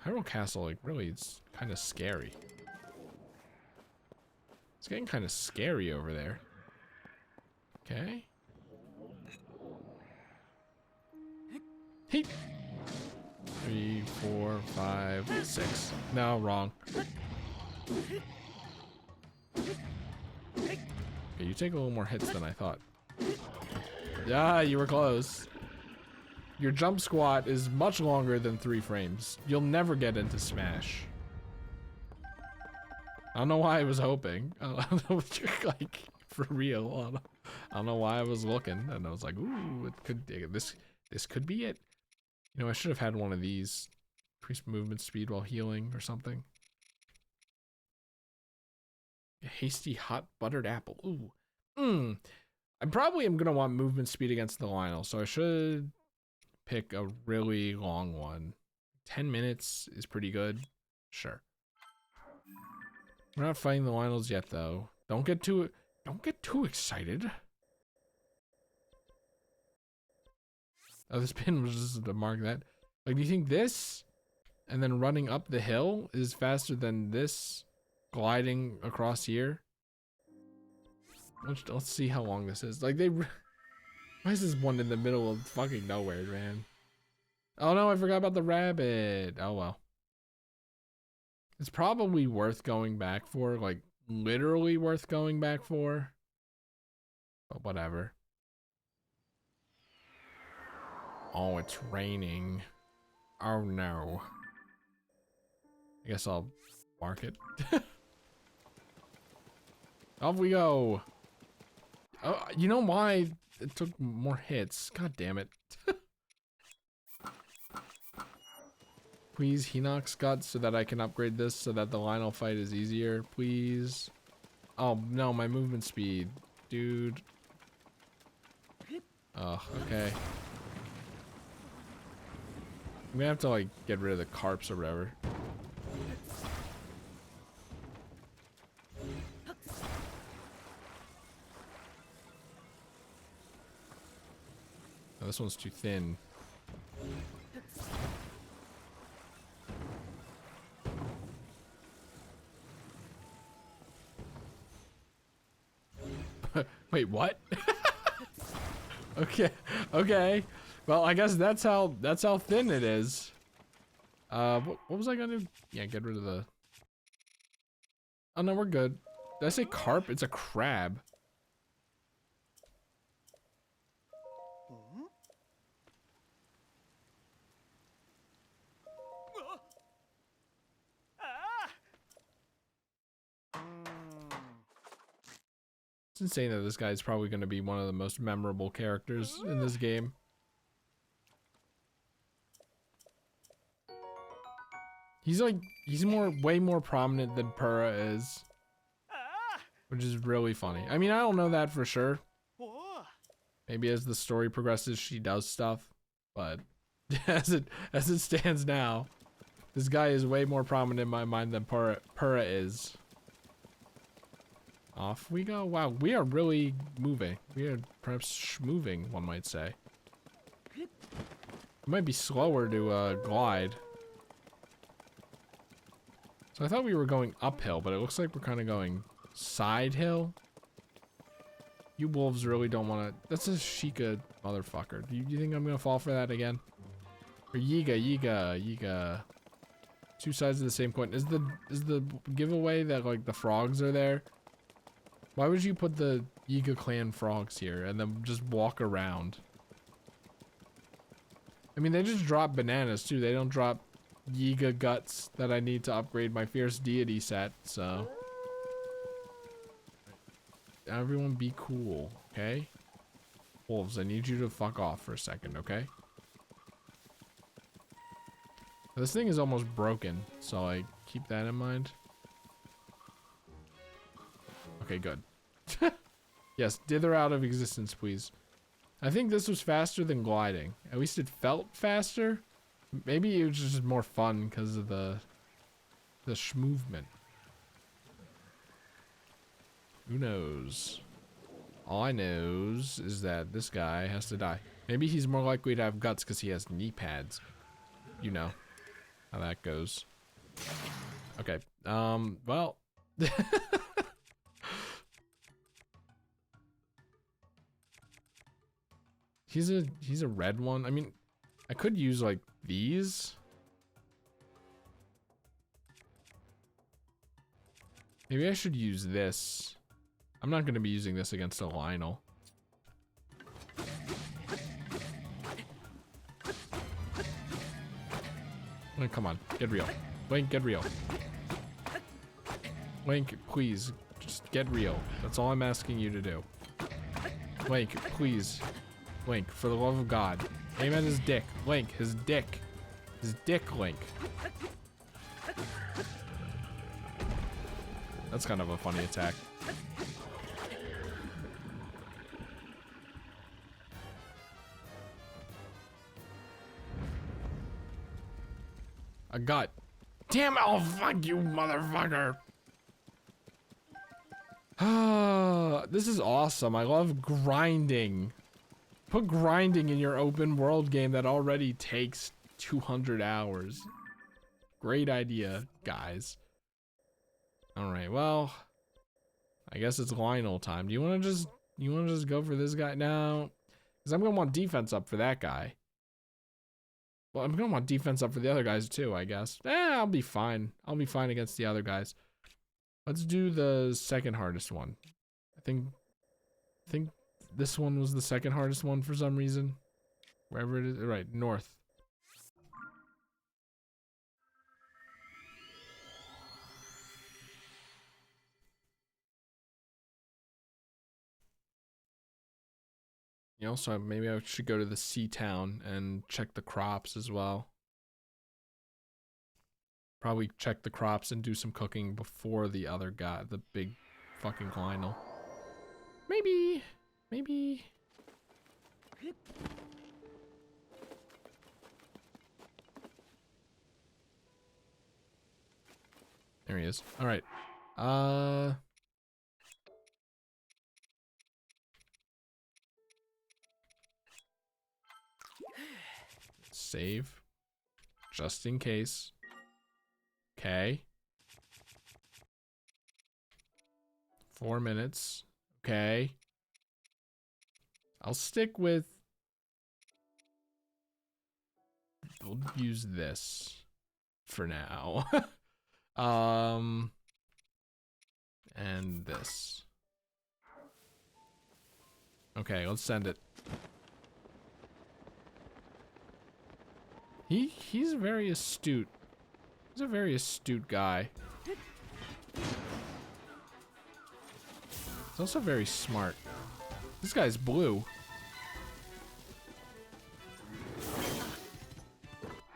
Hyrule Castle, like, really, it's kind of scary. It's getting kind of scary over there. Okay. Hey. 3, 4, 5, 6. No, wrong. Okay, you take a little more hits than I thought. Yeah, you were close. Your jump squat is much longer than 3 frames. You'll never get into Smash. I don't know why I was hoping. I don't know what you're like, for real. I don't know why I was looking, and I was like, ooh, it could, this could be it. You know, I should have had one of these. Increase movement speed while healing or something. A hasty hot buttered apple. Ooh. I probably am gonna want movement speed against the Lionel, so I should pick a really long one. 10 minutes is pretty good. Sure. We're not fighting the Lionels yet, though. Don't get too excited. Oh, this pin was just to mark that. Like, do you think this and then running up the hill is faster than this gliding across here? Let's see how long this is. Like, why is this one in the middle of fucking nowhere, man? Oh no, I forgot about the rabbit. Oh well. It's probably worth going back for, like, literally worth going back for. But whatever. Oh, it's raining. Oh no. I guess I'll mark it. Off we go. Oh, you know why it took more hits? God damn it. Please, Hinox Guts, so that I can upgrade this so that the Lionel fight is easier, please. Oh no, my movement speed, dude. Oh, okay. I'm gonna have to, like, get rid of the carps or whatever. Oh, this one's too thin. Wait, what? Okay. Well, I guess that's how thin it is. What was I gonna do? Yeah, get rid of the. Oh no, we're good. Did I say carp? It's a crab. It's insane that this guy is probably going to be one of the most memorable characters in this game. He's way more prominent than Pura is, which is really funny. I mean, I don't know that for sure. Maybe as the story progresses, she does stuff, but as it stands now, this guy is way more prominent in my mind than Pura is. Off we go. Wow, we are really moving. We are perhaps moving, one might say. It might be slower to glide. So I thought we were going uphill, but it looks like we're kind of going side hill. You wolves really don't want to. That's a Sheikah motherfucker. Do you think I'm gonna fall for that again? Or Yiga. Two sides of the same coin. Is the giveaway that like the frogs are there? Why would you put the Yiga clan frogs here and then just walk around? I mean, they just drop bananas too. They don't drop Yiga guts that I need to upgrade my fierce deity set, so. Everyone be cool, okay? Wolves, I need you to fuck off for a second, okay? This thing is almost broken, so like keep that in mind. Okay, good. Yes, dither out of existence, please. I think this was faster than gliding. At least it felt faster. Maybe it was just more fun because of the movement. Who knows? All I knows is that this guy has to die. Maybe he's more likely to have guts because he has knee pads. You know how that goes. Okay. Well. He's a red one. I mean, I could use like these. Maybe I should use this. I'm not going to be using this against a Lionel. Come on, get real. Link, get real. Link, please, just get real. That's all I'm asking you to do. Link, please. Link, for the love of God. Aim at his dick. Link, his dick. His dick, Link. That's kind of a funny attack. A gut. Damn it! Oh, fuck you, motherfucker! This is awesome. I love grinding. Put grinding in your open world game that already takes 200 hours. Great idea, guys. Alright, well, I guess it's Lionel time. Do you wanna just go for this guy now? Because I'm gonna want defense up for that guy. Well, I'm gonna want defense up for the other guys too, I guess. I'll be fine. I'll be fine against the other guys. Let's do the second hardest one. I think this one was the second hardest one for some reason. Wherever it is, right, north. You know, so maybe I should go to the sea town and check the crops as well. Probably check the crops and do some cooking before the other guy, the big fucking Lionel. Maybe. There he is. All right. Save. Just in case. Okay. 4 minutes. Okay. I'll stick with... We'll use this for now. And this. Okay, let's send it. He's very astute. He's a very astute guy. He's also very smart. This guy's blue.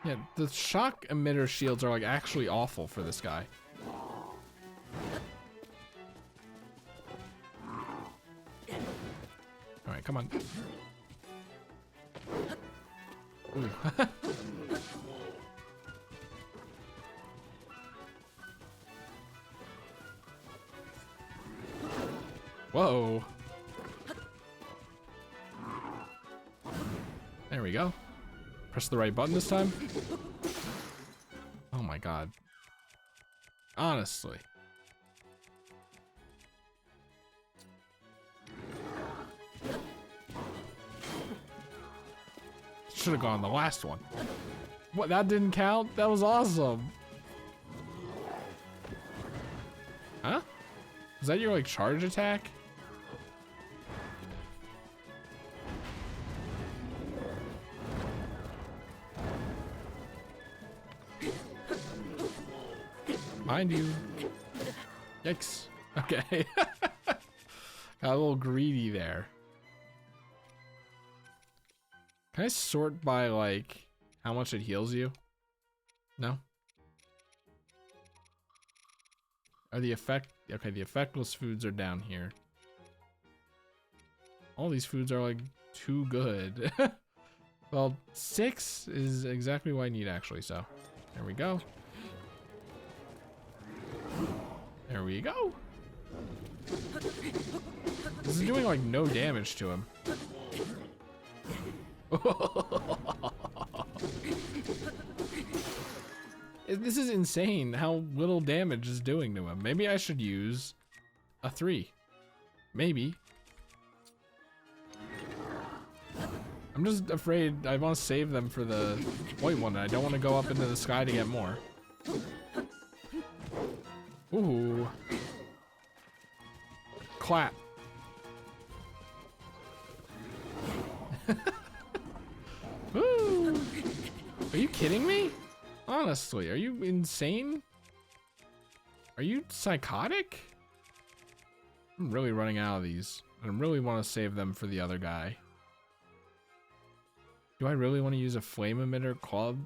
Yeah, the shock emitter shields are like actually awful for this guy. All right, come on. Ooh. Whoa. There we go. Press the right button this time. Oh my god. Honestly. Should have gone the last one. What, that didn't count? That was awesome. Huh? Is that your like charge attack? Mind you. Yikes. Okay. Got a little greedy there. Can I sort by like how much it heals you? No? Are the effect, okay, the effectless foods are down here. All these foods are like too good. Well, 6 is exactly what I need actually, so there we go. There we go. This is doing like no damage to him. This is insane how little damage is doing to him. Maybe I should use a 3. Maybe. I'm just afraid I want to save them for the white one. I don't want to go up into the sky to get more. Ooh. Clap. Woo. Are you kidding me? Honestly, are you insane? Are you psychotic? I'm really running out of these. I really want to save them for the other guy. Do I really want to use a flame emitter club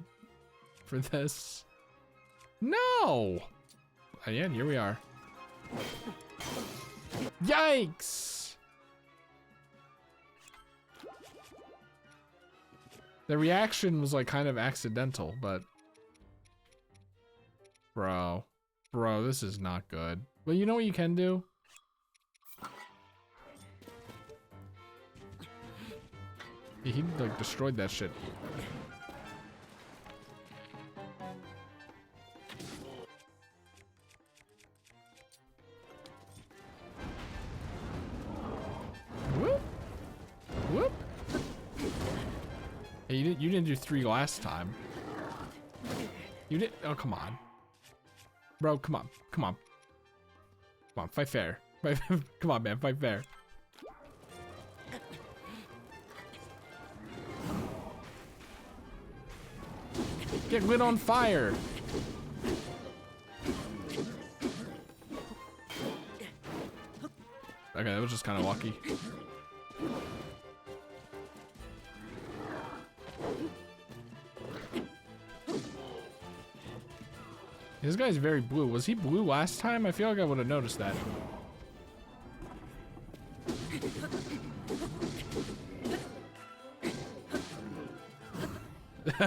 for this? No! Yeah, here we are. Yikes! The reaction was like kind of accidental, but bro, this is not good. But you know what you can do? Yeah, he like destroyed that shit. Whoop. Whoop. Hey, you didn't do 3 last time. You did. Oh, come on. Bro, come on. Come on. Come on, fight fair. Come on, man, fight fair. Get lit on fire. Okay, that was just kind of lucky. This guy's very blue. Was he blue last time? I feel like I would have noticed that.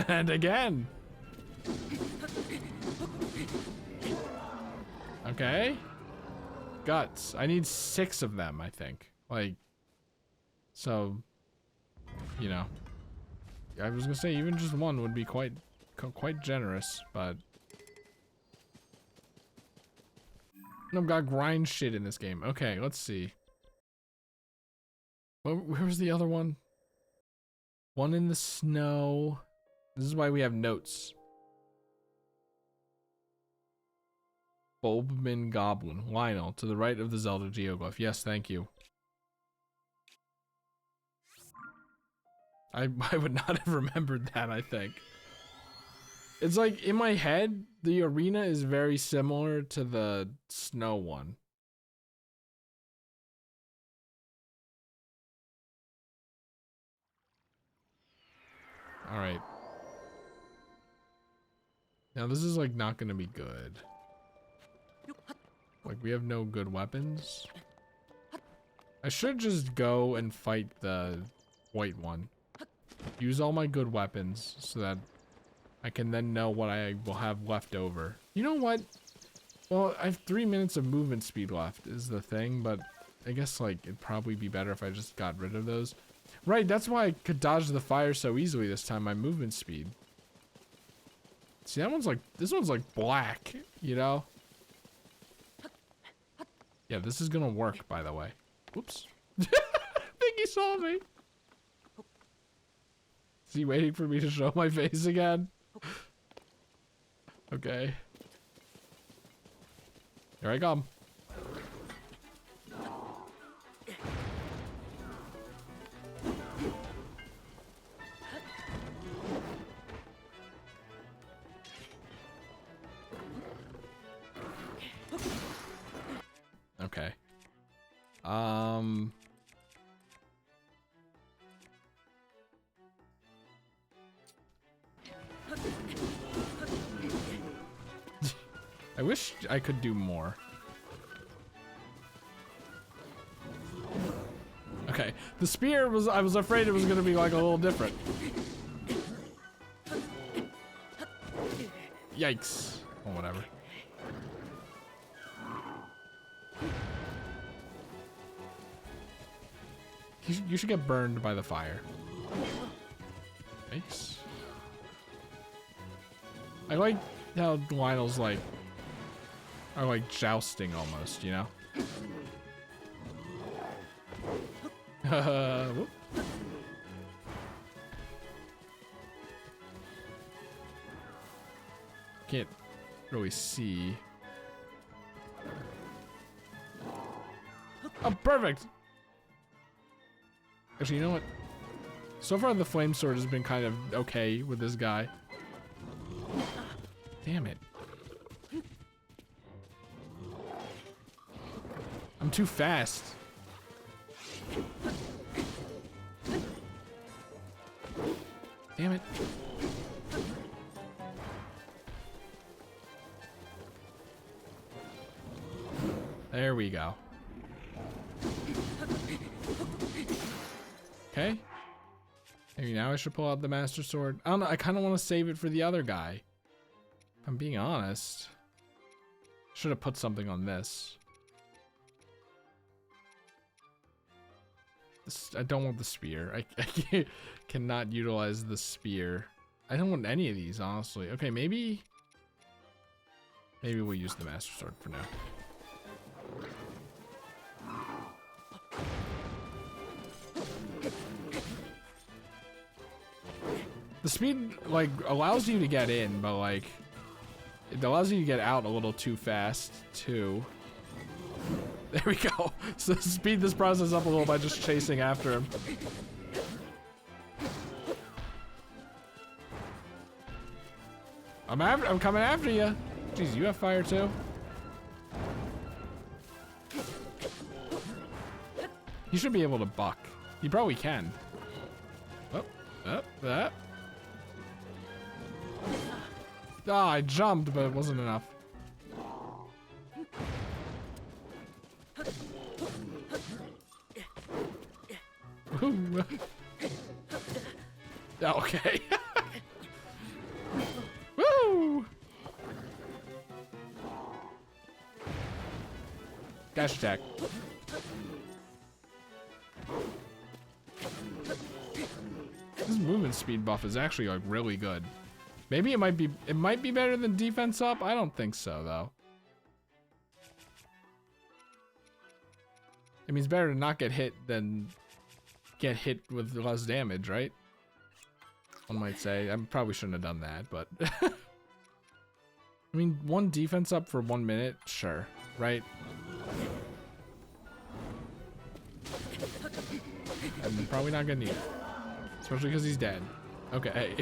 And again. Okay. Guts. I need 6 of them, I think. Like, so, you know. I was gonna say even just 1 would be quite generous, but I've got grind shit in this game. Okay, let's see. Where was the other one? One in the snow. This is why we have notes. Bulbmin Goblin. Lionel, to the right of the Zelda geoglyph. Yes, thank you. I would not have remembered that, I think. It's like, in my head, the arena is very similar to the snow one. Alright. Now this is like not gonna be good. Like we have no good weapons. I should just go and fight the white one. Use all my good weapons so that I can then know what I will have left over. You know what? Well, I have 3 minutes of movement speed left is the thing, but I guess like it'd probably be better if I just got rid of those. Right, that's why I could dodge the fire so easily this time, my movement speed. See, that one's like, this one's like black, you know? Yeah, this is gonna work, by the way. Whoops. I think he saw me. Is he waiting for me to show my face again? Okay. Here I come. Okay. I wish I could do more. Okay, the spear was, I was afraid it was gonna be like a little different. Yikes. Or whatever. You should get burned by the fire. Nice. I like how Lionel's like, are like jousting almost, you know? Whoop. Can't really see. Oh, perfect! Actually, you know what? So far, the flame sword has been kind of okay with this guy. Damn it. I'm too fast. Damn it. There we go. Okay. Maybe now I should pull out the Master Sword. I don't know, I kind of want to save it for the other guy. If I'm being honest. Should have put something on this. I don't want the spear. I cannot utilize the spear. I don't want any of these, honestly. Okay, maybe we'll use the Master Sword for now. The speed, like, allows you to get in, but, like, it allows you to get out a little too fast, too. There we go. So speed this process up a little by just chasing after him. I'm coming after you. Jeez, you have fire too? You should be able to buck. You probably can. That. Ah, I jumped, but it wasn't enough. Ooh. Okay. Woo! Dash attack. This movement speed buff is actually like really good. Maybe it might be better than defense up. I don't think so though. It means better to not get hit than get hit with less damage, right? One might say. I probably shouldn't have done that, but I mean, one defense up for 1 minute, sure, right? I'm probably not gonna need it, especially because he's dead. Okay.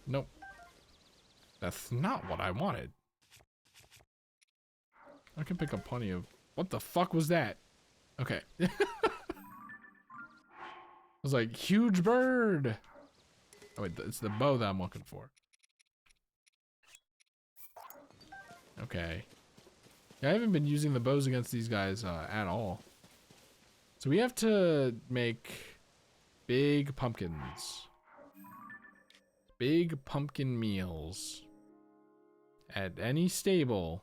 Nope. That's not what I wanted. I can pick up plenty of... What the fuck was that? Okay. was like, huge bird. Oh wait, it's the bow that I'm looking for. Okay. Yeah, I haven't been using the bows against these guys at all. So we have to make big pumpkins. Big pumpkin meals. At any stable.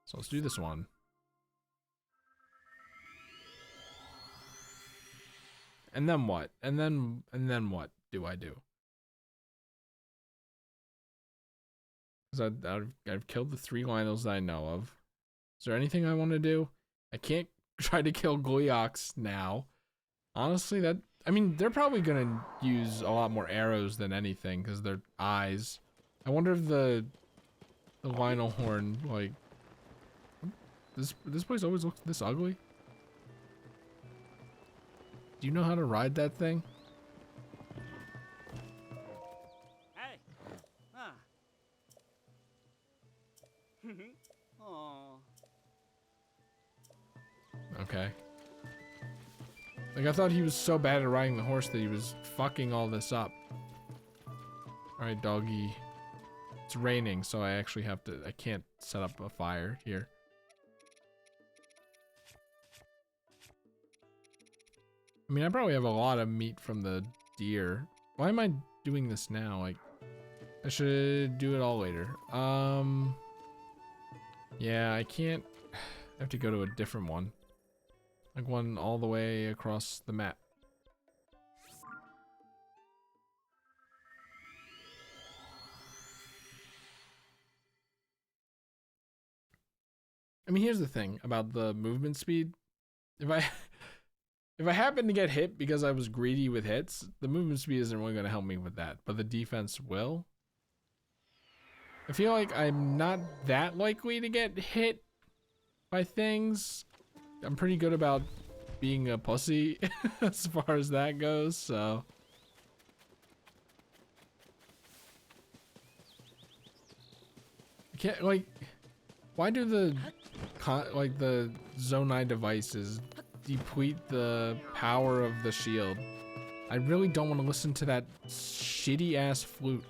So let's do this one. And then what? And then what do I do? Because I've killed the 3 Lionels that I know of. Is there anything I want to do? I can't try to kill Gleeoks now. Honestly, I mean, they're probably gonna use a lot more arrows than anything because they're eyes. I wonder if the Lionel horn, like, this place always looks this ugly. Do you know how to ride that thing? Hey. Oh. Okay. Like, I thought he was so bad at riding the horse that he was fucking all this up. Alright, doggy. It's raining, so I actually have to, I can't set up a fire here. I mean, I probably have a lot of meat from the deer. Why am I doing this now? Like, I should do it all later. Yeah, I can't. I have to go to a different one. Like one all the way across the map. I mean, here's the thing about the movement speed. If I happen to get hit because I was greedy with hits, the movement speed isn't really going to help me with that, but the defense will. I feel like I'm not that likely to get hit by things. I'm pretty good about being a pussy as far as that goes, so. I can't, like, why do the Zonai devices deplete the power of the shield? I really don't want to listen to that shitty ass flute.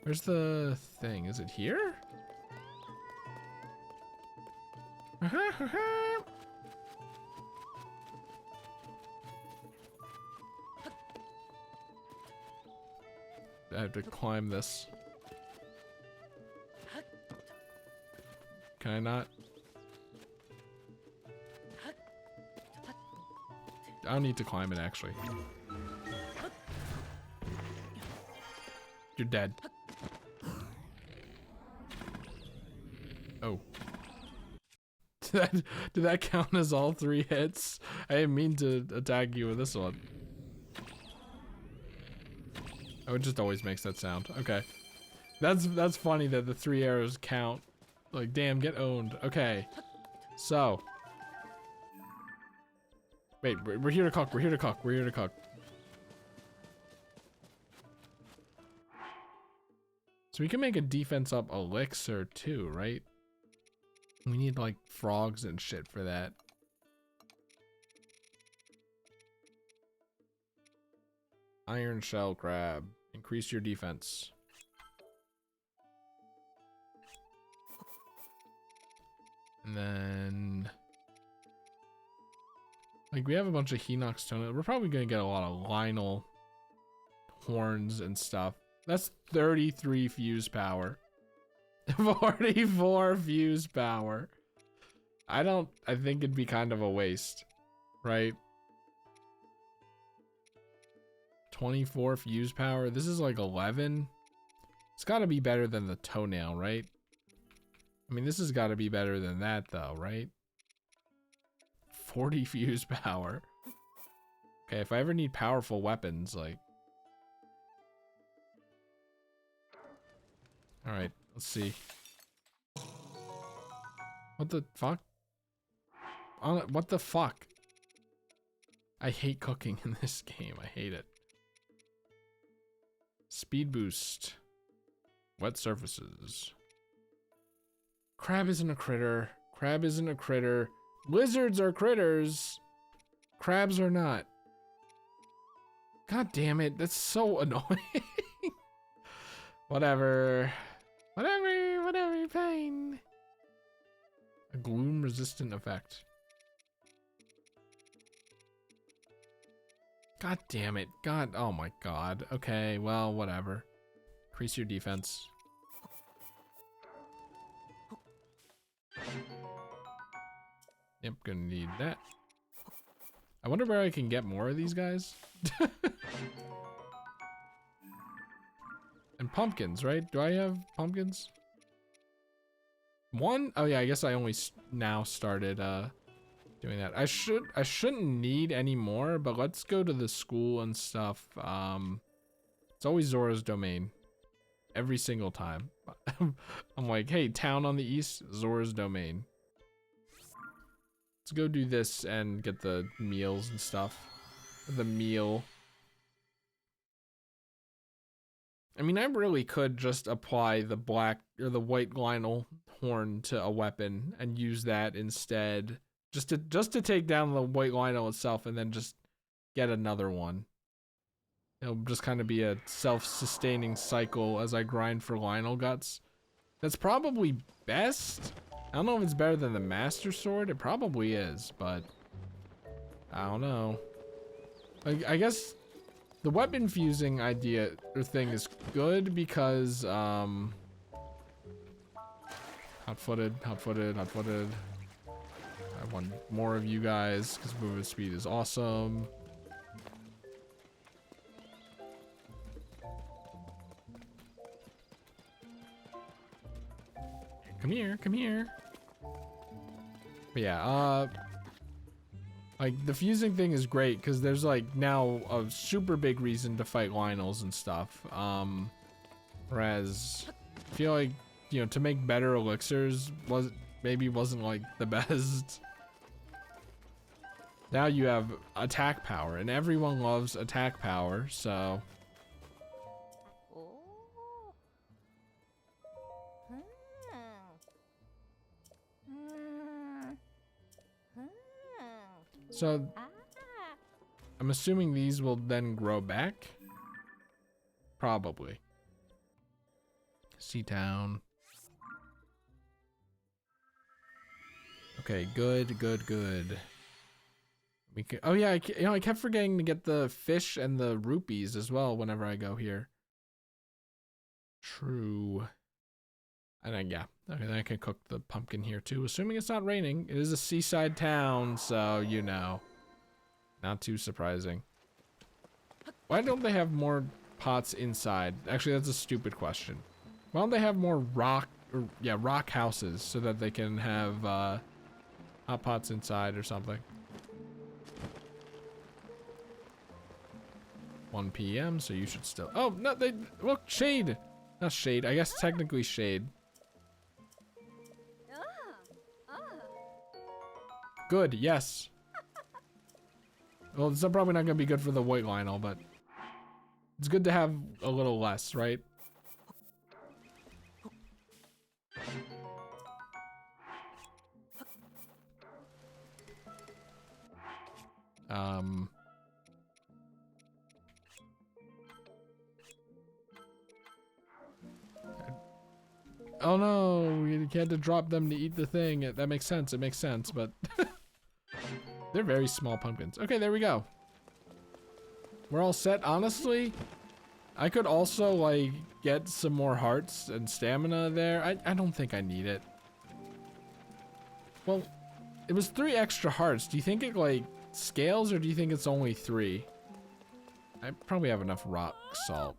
Where's the thing? Is it here? I have to climb this. Can I not? I don't need to climb it, actually. You're dead. Oh. Did that count as all 3 hits? I didn't mean to attack you with this one. Oh, it just always makes that sound. Okay. That's funny that the 3 arrows count. Like, damn, get owned. Okay. So. Wait, we're here to cook. We're here to cook. We're here to cook. So we can make a defense up elixir too, right? We need like frogs and shit for that. Iron shell crab. Increase your defense. And then, like, we have a bunch of Hinox toenail. We're probably gonna get a lot of Lionel horns and stuff. That's 33 fuse power. 44 fuse power. I think it'd be kind of a waste, right? 24 fuse power. This is like 11. It's gotta be better than the toenail, right? I mean, this has gotta be better than that though, right? 40 fuse power. Okay, if I ever need powerful weapons, like. Alright, let's see. What the fuck? What the fuck? I hate cooking in this game. I hate it. Speed boost. Wet surfaces. Crab isn't a critter. Crab isn't a critter. Lizards are critters. Crabs are not. God damn it, that's so annoying. Whatever. Whatever, fine. A gloom resistant effect. God damn it. God, oh my god. Okay, well, whatever. Increase your defense. Yep, gonna need that. I wonder where I can get more of these guys. And pumpkins, right? Do I have pumpkins? One? Oh yeah, I guess I only now started doing that. I shouldn't need any more, but let's go to the school and stuff. It's always Zora's domain. Every single time. I'm like, hey, town on the east, Zora's domain. Let's go do this and get the meals and stuff. The meal. I mean, I really could just apply the black or the white Lionel horn to a weapon and use that instead. Just to take down the white Lionel itself and then just get another one. It'll just kind of be a self-sustaining cycle as I grind for Lionel guts. That's probably best. I don't know if it's better than the Master Sword. It probably is, but I don't know. I guess the weapon fusing idea or thing is good because hot-footed. I want more of you guys because movement speed is awesome. Come here. But yeah, like the fusing thing is great because there's like now a super big reason to fight Lionels and stuff. Whereas I feel like, you know, to make better elixirs wasn't like the best. Now you have attack power and everyone loves attack power, so. So, I'm assuming these will then grow back? Probably. Seatown. Okay, good. We can, oh yeah, I kept forgetting to get the fish and the rupees as well whenever I go here. True. And then, yeah, okay, then I can cook the pumpkin here too, assuming it's not raining. It is a seaside town, so, you know, not too surprising. Why don't they have more pots inside? Actually, that's a stupid question. Why don't they have more rock houses so that they can have hot pots inside or something? 1 p.m., so you should still, oh, no, look, shade. Not shade, I guess technically shade. Good, yes. Well, it's probably not gonna be good for the white Lionel, but it's good to have a little less, right? Oh no, you had to drop them to eat the thing. That makes sense, it makes sense, but they're very small pumpkins. Okay, there we go. We're all set. Honestly, I could also like get some more hearts and stamina there. I don't think I need it. Well, it was 3 extra hearts. Do you think it like scales or do you think it's only 3? I probably have enough rock salt.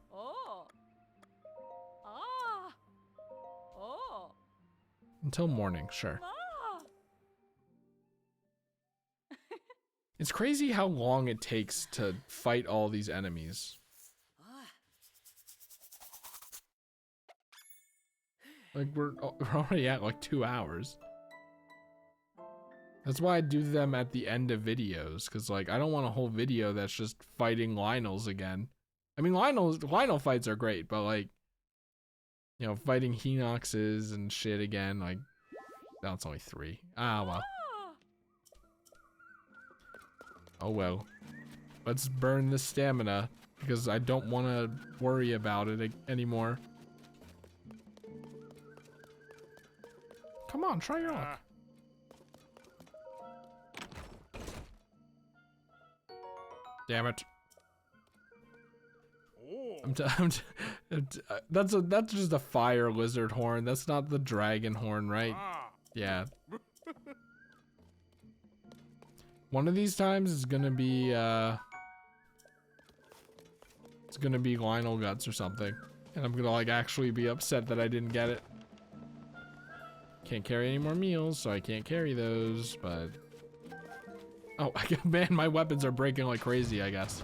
Until morning, sure. It's crazy how long it takes to fight all these enemies. Like we're already at like 2 hours. That's why I do them at the end of videos, because like I don't want a whole video that's just fighting Lionels again. I mean, Lionel fights are great, but like, you know, fighting Hinoxes and shit again, like, no, it's only 3. Ah, well. Oh well. Let's burn the stamina because I don't want to worry about it anymore. Come on, try your luck. Damn it. That's just a fire lizard horn. That's not the dragon horn, right? Yeah. One of these times is gonna be it's gonna be Lionel guts or something, and I'm gonna like actually be upset that I didn't get it. Can't carry any more meals, so I can't carry those. But oh man, my weapons are breaking like crazy, I guess.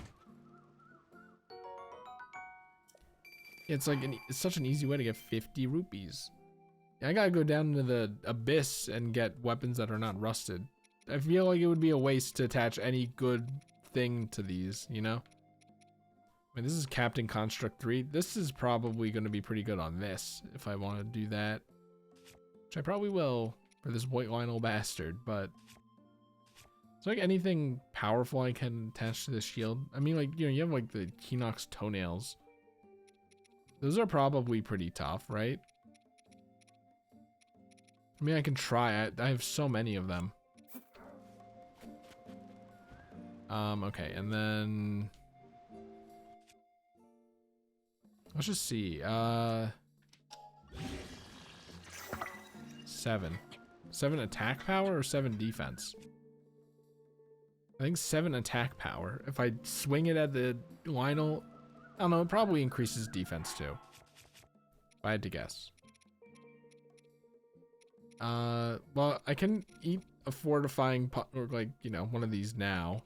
It's like it's such an easy way to get 50 rupees. I gotta go down into the abyss and get weapons that are not rusted. I feel like it would be a waste to attach any good thing to these, you know? I mean, this is Captain Construct 3. This is probably going to be pretty good on this if I want to do that. Which I probably will for this white Lionel bastard, but it's like anything powerful I can attach to the shield. I mean, like, you know, you have like the Hinox toenails. Those are probably pretty tough, right? I mean, I can try. I have so many of them. Okay, and then let's just see. 7 attack power or 7 defense? I think 7 attack power. If I swing it at the Lionel, I don't know, it probably increases defense too. If I had to guess. Well, I can eat a fortifying or like, you know, one of these now.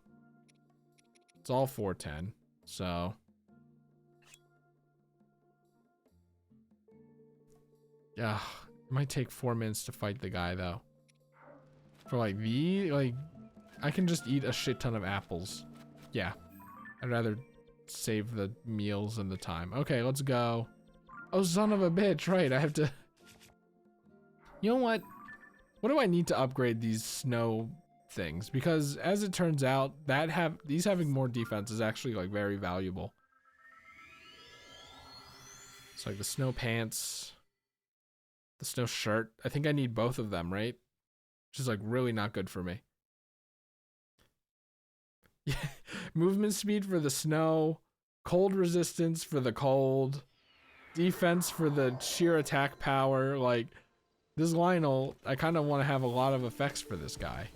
It's all 410, so. Yeah, it might take 4 minutes to fight the guy though. For like I can just eat a shit ton of apples. Yeah, I'd rather save the meals and the time. Okay, let's go. Oh, son of a bitch, right, I have to. You know what? What do I need to upgrade these snow things? Because as it turns out, these having more defense is actually like very valuable. It's like the snow pants, the snow shirt. I think I need both of them, right? Which is like really not good for me. Yeah, movement speed for the snow, cold resistance for the cold, defense for the sheer attack power. Like this Lionel, I kind of want to have a lot of effects for this guy.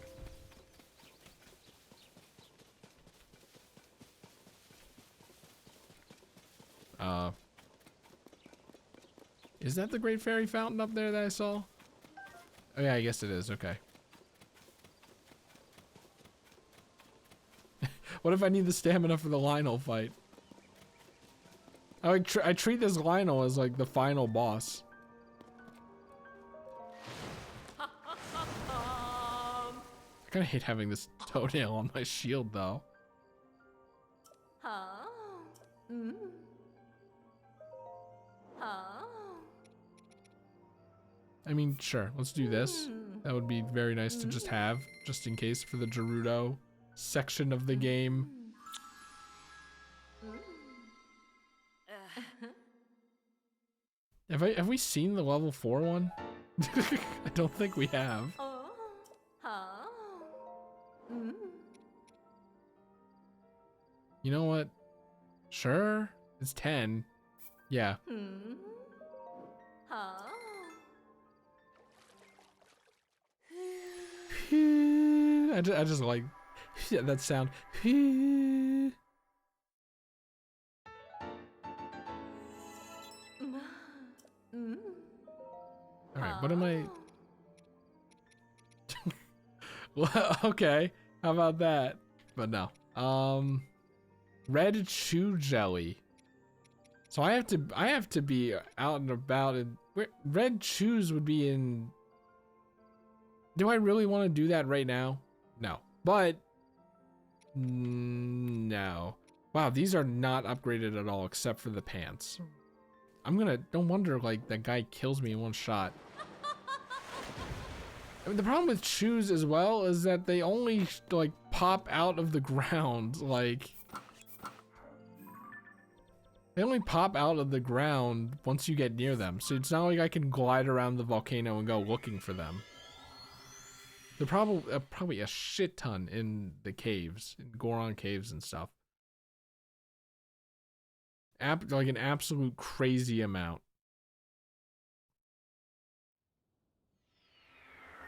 Is that the Great Fairy Fountain up there that I saw? Oh yeah, I guess it is, okay. What if I need the stamina for the Lionel fight? I treat this Lionel as like the final boss. I kinda hate having this toenail on my shield though. I mean, sure, let's do this. That would be very nice to just have, just in case for the Gerudo section of the game. Have we seen the level 4 one? I don't think we have. You know what? Sure, it's 10. Yeah. I just like that sound. All right, what am I? Well, okay, how about that? But no. Red chew jelly. So I have to be out and about, and red chews would be in. Do I really want to do that right now? No. But no. Wow, these are not upgraded at all except for the pants. No wonder like that guy kills me in one shot. I mean, the problem with chews as well is that they only like pop out of the ground, like... They only pop out of the ground once you get near them, so it's not like I can glide around the volcano and go looking for them. They're probably a shit ton in the caves, in Goron caves and stuff. Like an absolute crazy amount.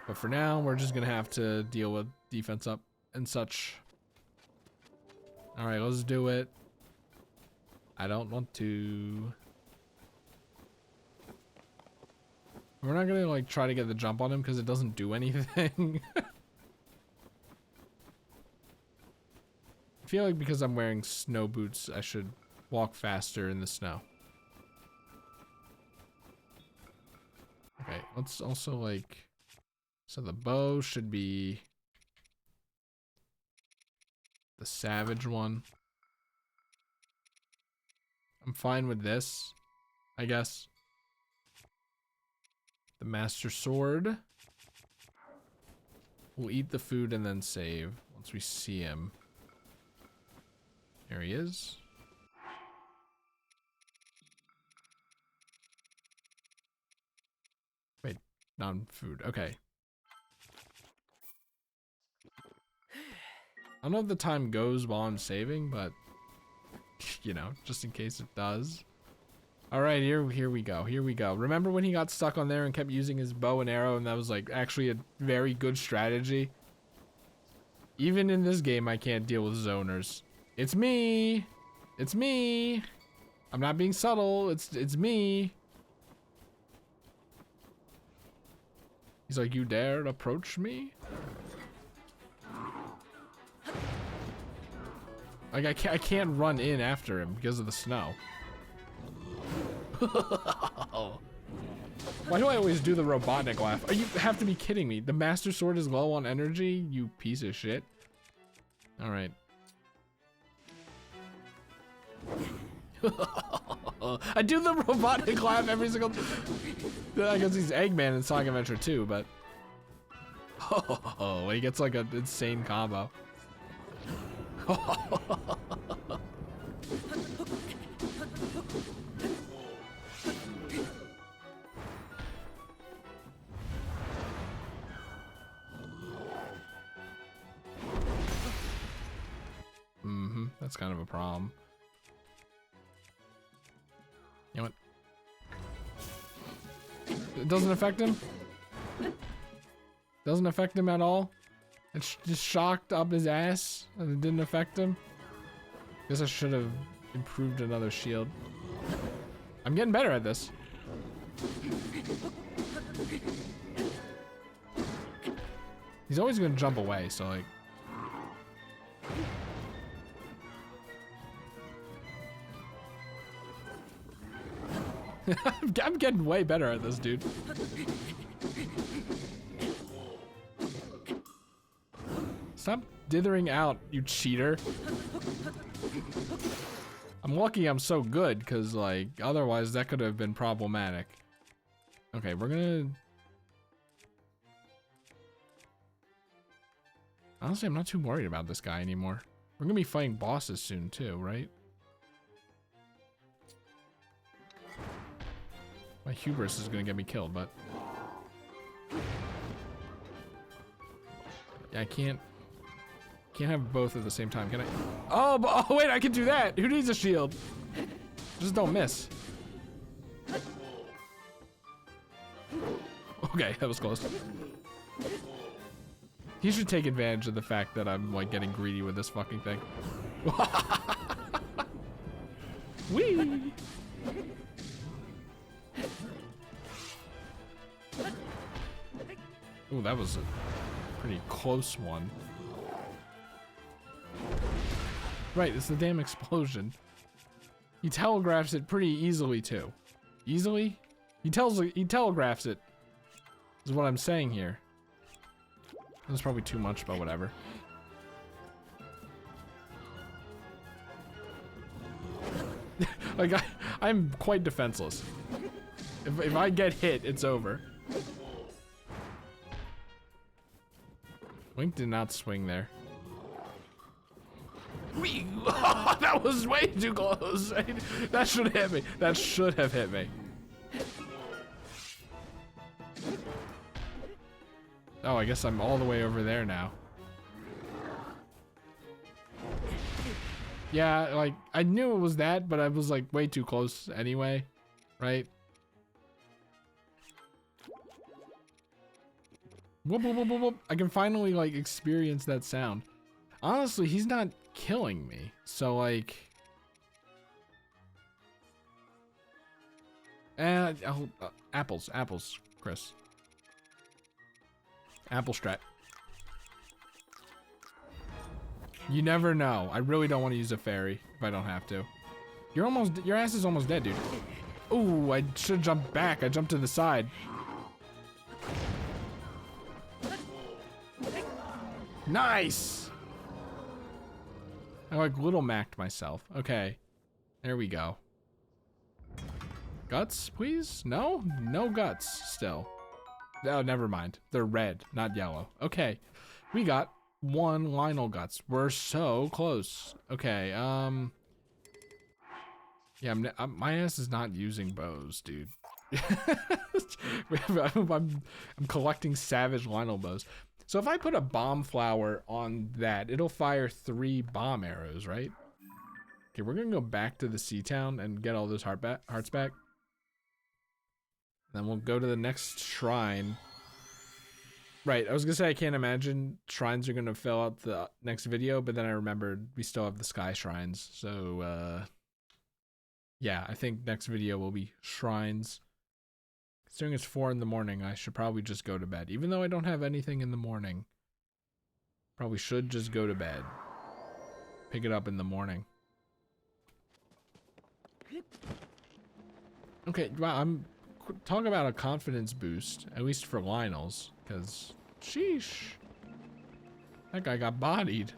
But for now, we're just gonna have to deal with defense up and such. Alright, let's do it. I don't want to. We're not gonna like try to get the jump on him because it doesn't do anything. I feel like because I'm wearing snow boots, I should walk faster in the snow. Okay, let's also like, so the bow should be the savage one. I'm fine with this, I guess. The master sword. We'll eat the food and then save once we see him. There he is. Wait, non-food. Okay. I don't know if the time goes while I'm saving, but you know, just in case it does. All right, here we go. Here we go. Remember when he got stuck on there and kept using his bow and arrow, and that was like actually a very good strategy? Even in this game, I can't deal with zoners. It's me. It's me. I'm not being subtle. It's me. He's like, you dare approach me? Like I can't run in after him because of the snow. Why do I always do the Robotnik laugh? You have to be kidding me. The Master Sword is low on energy, you piece of shit. All right. I do the Robotnik laugh every single. I guess he's Eggman in Sonic Adventure 2, but when he gets like an insane combo. That's kind of a problem. You know what? It doesn't affect him? Doesn't affect him at all? It's just shocked up his ass and it didn't affect him? Guess I should have improved another shield. I'm getting better at this. He's always gonna jump away, so like. I'm getting way better at this, dude. Stop dithering out, you cheater. I'm lucky I'm so good, because, like, otherwise that could have been problematic. Okay, we're gonna... Honestly, I'm not too worried about this guy anymore. We're gonna be fighting bosses soon, too, right? My hubris is gonna get me killed, but... Yeah, I can't have both at the same time, can I? Oh, wait, I can do that! Who needs a shield? Just don't miss. Okay, that was close. He should take advantage of the fact that I'm, like, getting greedy with this fucking thing. Whee! Ooh, that was a pretty close one. Right, it's the damn explosion. He telegraphs it pretty easily too. Easily? He telegraphs it. Is what I'm saying here. That's probably too much, but whatever. Like I'm quite defenseless. If I get hit, it's over. Wink did not swing there. Whee! Oh, that was way too close. That should have hit me. That should have hit me. Oh, I guess I'm all the way over there now. Yeah, like, I knew it was that, but I was like way too close anyway, right? Whoop, whoop, whoop, whoop, whoop. I can finally like experience that sound. Honestly, he's not killing me, so like... apples, Chris. Apple strat. You never know. I really don't want to use a fairy if I don't have to. Your ass is almost dead, dude. Ooh, I should jump back. I jumped to the side. Nice! I like little macked myself. Okay. There we go. Guts, please? No? No guts still. Oh, never mind. They're red, not yellow. Okay. We got 1 Lionel guts. We're so close. Okay, yeah, my ass is not using bows, dude. I'm collecting savage Lionel bows. So if I put a bomb flower on that, it'll fire 3 bomb arrows, right? Okay, we're gonna go back to the sea town and get all those hearts back. Then we'll go to the next shrine. Right, I was gonna say I can't imagine shrines are gonna fill out the next video, but then I remembered we still have the sky shrines. So, yeah, I think next video will be shrines. Considering it's 4 in the morning, I should probably just go to bed. Even though I don't have anything in the morning. Probably should just go to bed. Pick it up in the morning. Okay, wow, talk about a confidence boost, at least for Lionel's, because sheesh. That guy got bodied.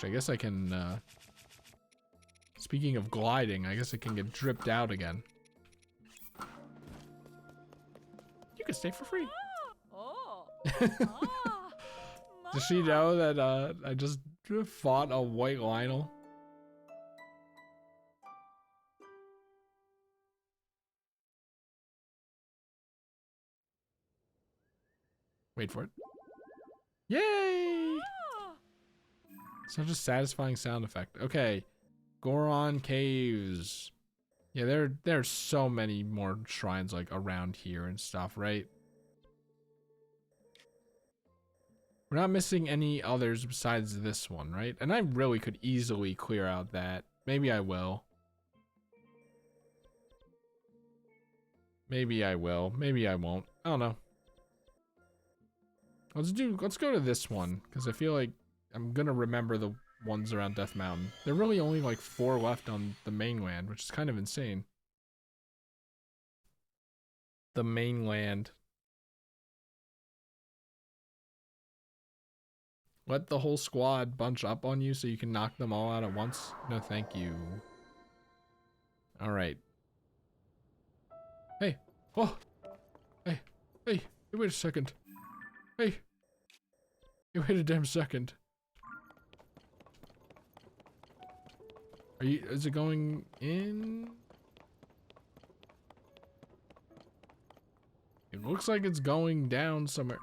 I guess I can, speaking of gliding, I guess I can get dripped out again. You can stay for free. Does she know that, I just fought a white Lionel? Wait for it. Yay! Such a satisfying sound effect. Okay, Goron Caves. Yeah, there's so many more shrines like around here and stuff, right? We're not missing any others besides this one, right? And I really could easily clear out that. Maybe I will. Maybe I will. Maybe I won't. I don't know. Let's go to this one, because I feel like I'm gonna remember the ones around Death Mountain. There are really only like 4 left on the mainland, which is kind of insane. The mainland. Let the whole squad bunch up on you so you can knock them all out at once? No, thank you. Alright. Hey. Oh. Hey. Hey. Wait a second. Hey. You wait a damn second. Is it going in? It looks like it's going down somewhere.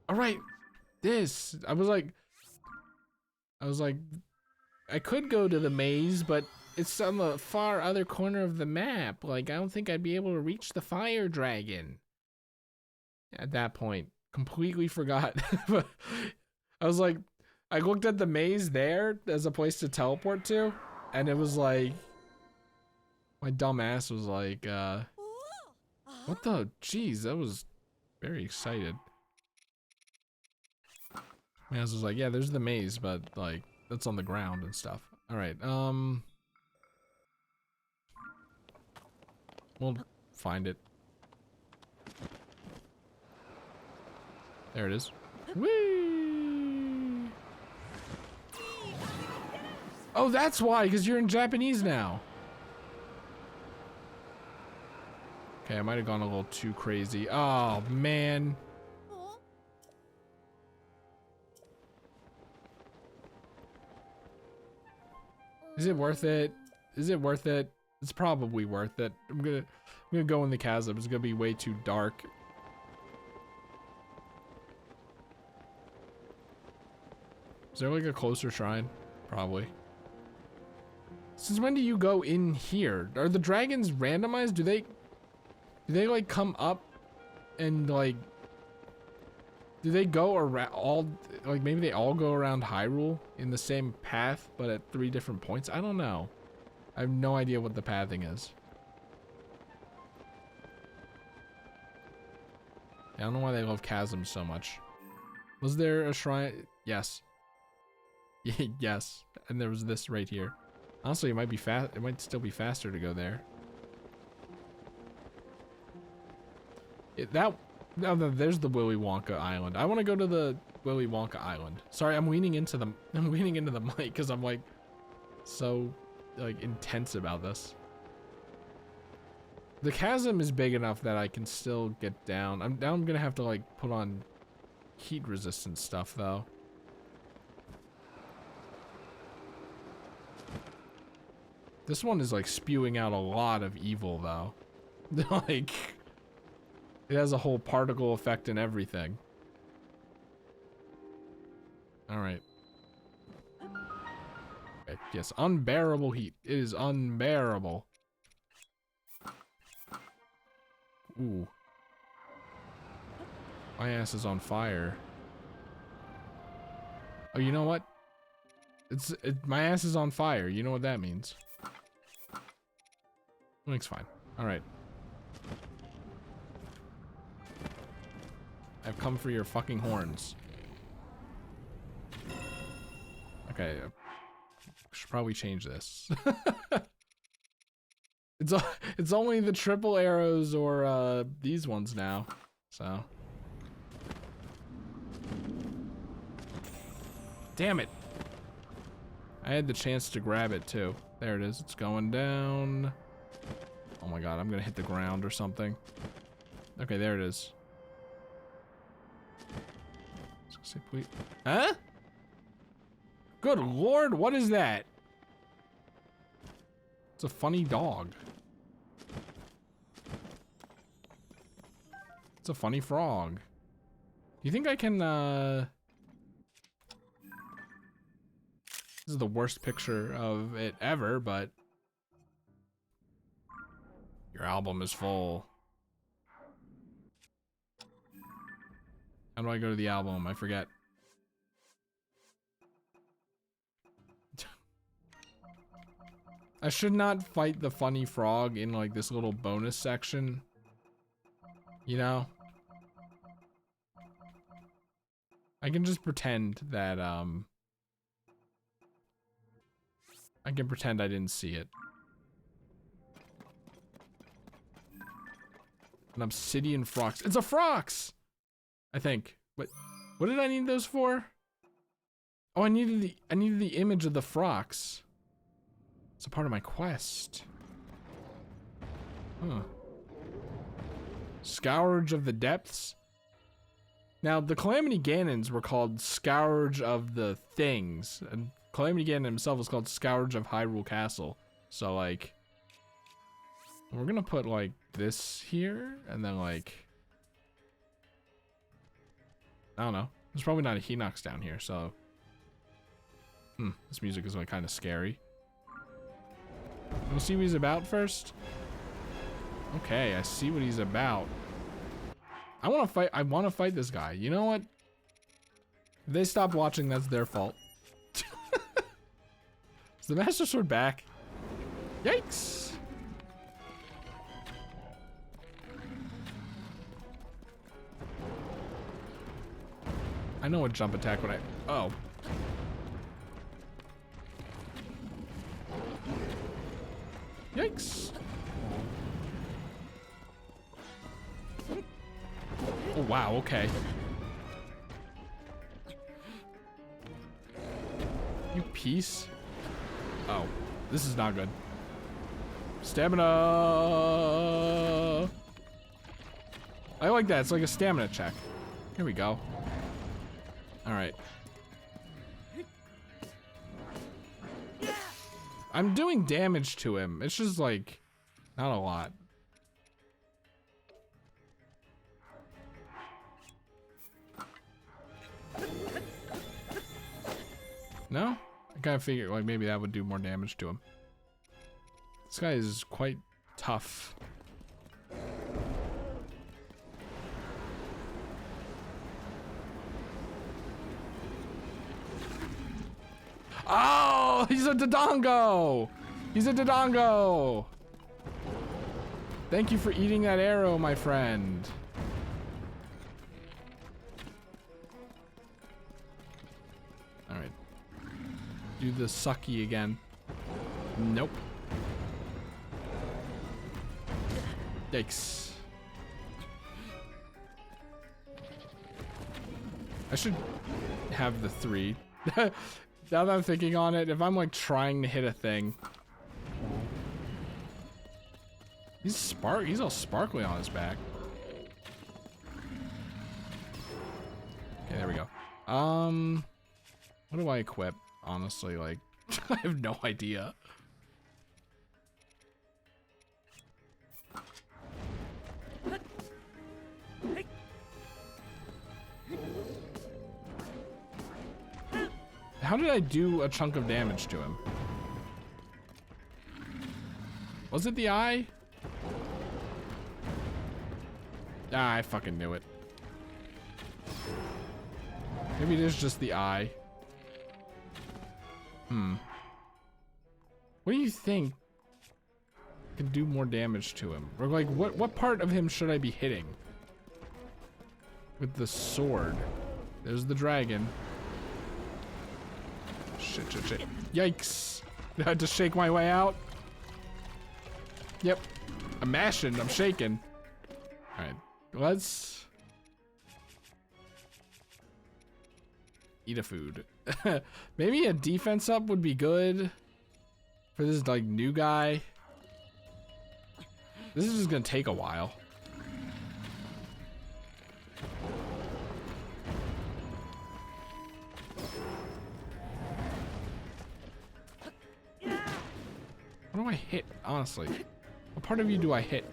Alright. This. I was like, I could go to the maze, but it's on the far other corner of the map. Like, I don't think I'd be able to reach the fire dragon. At that point, completely forgot. I was like, I looked at the maze there as a place to teleport to, and it was like, my dumb ass was like, what the, jeez, I was very excited. My ass was like, yeah, there's the maze, but like, that's on the ground and stuff. All right, we'll find it. There it is. Whee! Oh, that's why, because you're in Japanese now. Okay, I might have gone a little too crazy. Oh, man. Is it worth it? Is it worth it? It's probably worth it. I'm gonna go in the chasm. It's gonna be way too dark. Is there like a closer shrine? Probably. Since when do you go in here? Are the dragons randomized? Do they like come up and like, do they go around all, like maybe they all go around Hyrule in the same path, but at 3 different points? I don't know. I have no idea what the pathing is. I don't know why they love chasms so much. Was there a shrine? Yes. Yes. And there was this right here. Honestly, it might be fast. It might still be faster to go there. There's the Willy Wonka Island. I want to go to the Willy Wonka Island. Sorry, I'm leaning into the mic because I'm like so like intense about this. The chasm is big enough that I can still get down. I'm gonna have to like put on heat resistant stuff though. This one is like spewing out a lot of evil though. Like, it has a whole particle effect and everything. All right. Okay, yes, unbearable heat. It is unbearable. Ooh. My ass is on fire. Oh, you know what? My ass is on fire. You know what that means. Link's fine. All right. I've come for your fucking horns. Okay. Should probably change this. It's only the triple arrows or these ones now. So. Damn it. I had the chance to grab it too. There it is. It's going down. Oh my god, I'm gonna hit the ground or something. Okay, there it is. Say please. Huh? Good lord, what is that? It's a funny dog. It's a funny frog. Do you think I can, This is the worst picture of it ever, but your album is full. How do I go to the album? I forget. I should not fight the funny frog in like this little bonus section. You know? I can just pretend that, I can pretend I didn't see it. An obsidian frox. It's a frox! I think. What did I need those for? Oh, I needed the image of the frox. It's a part of my quest. Huh. Scourge of the Depths. Now, the Calamity Ganons were called Scourge of the Things, and Calamity Ganon himself was called Scourge of Hyrule Castle. So, like, we're gonna put, like, this here, and then, like, I don't know. There's probably not a Hinox down here, so. This music is, like, kind of scary. Wanna see what he's about first? Okay, I see what he's about. I wanna fight this guy. You know what? If they stop watching, that's their fault. Is the Master Sword back? Yikes! I know what jump attack when oh. Yikes! Oh wow, okay. You piece. Oh, this is not good. Stamina! I like that. It's like a stamina check. Here we go. All right. I'm doing damage to him. It's just like, not a lot. No? I kind of figured like maybe that would do more damage to him. This guy is quite tough. Oh, he's a Dodongo! He's a Dodongo! Thank you for eating that arrow, my friend. Alright. Do the sucky again. Nope. Yikes. I should have the 3. Now that I'm thinking on it, if I'm like trying to hit a thing. He's all sparkly on his back. Okay, there we go. What do I equip? Honestly, like, I have no idea. How did I do a chunk of damage to him? Was it the eye? Ah, I fucking knew it. Maybe it is just the eye. What do you think can do more damage to him? Or like, what part of him should I be hitting? With the sword. There's the dragon. Shit, shit, shit. Yikes. I had to shake my way out. Yep. I'm mashing, I'm shaking. Alright, let's eat a food. Maybe a defense up would be good for this like new guy. This is just gonna take a while. What do I hit, honestly? What part of you do I hit?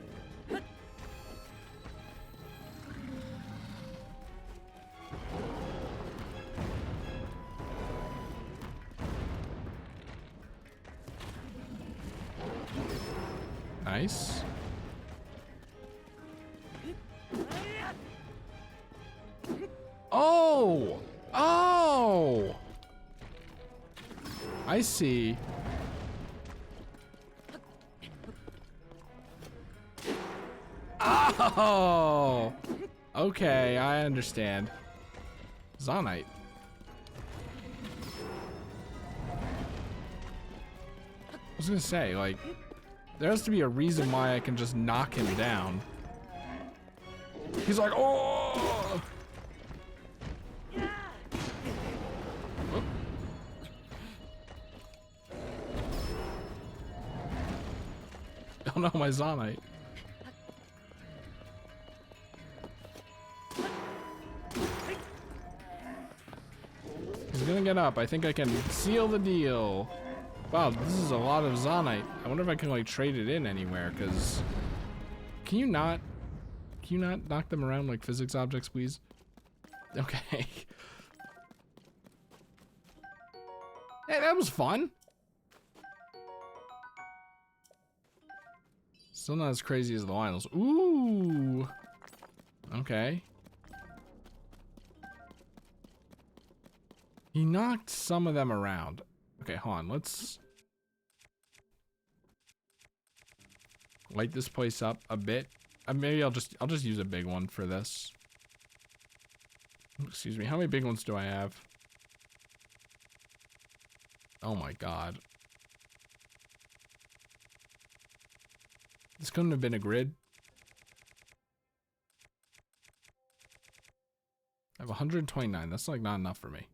Nice. Oh! Oh! I see. Oh! Okay, I understand. Zonite. I was gonna say, like, there has to be a reason why I can just knock him down. He's like, oh! Whoop. Oh no, my Zonite. He's gonna get up. I think I can seal the deal. Wow, this is a lot of Zonite. I wonder if I can like trade it in anywhere, because can you not knock them around like physics objects, please? Okay. Hey, that was fun. Still not as crazy as the Lionels. Ooh. Okay. He knocked some of them around. Okay, hold on. Let's light this place up a bit. Maybe I'll just use a big one for this. Excuse me. How many big ones do I have? Oh my god. This couldn't have been a grid. I have 129. That's like not enough for me.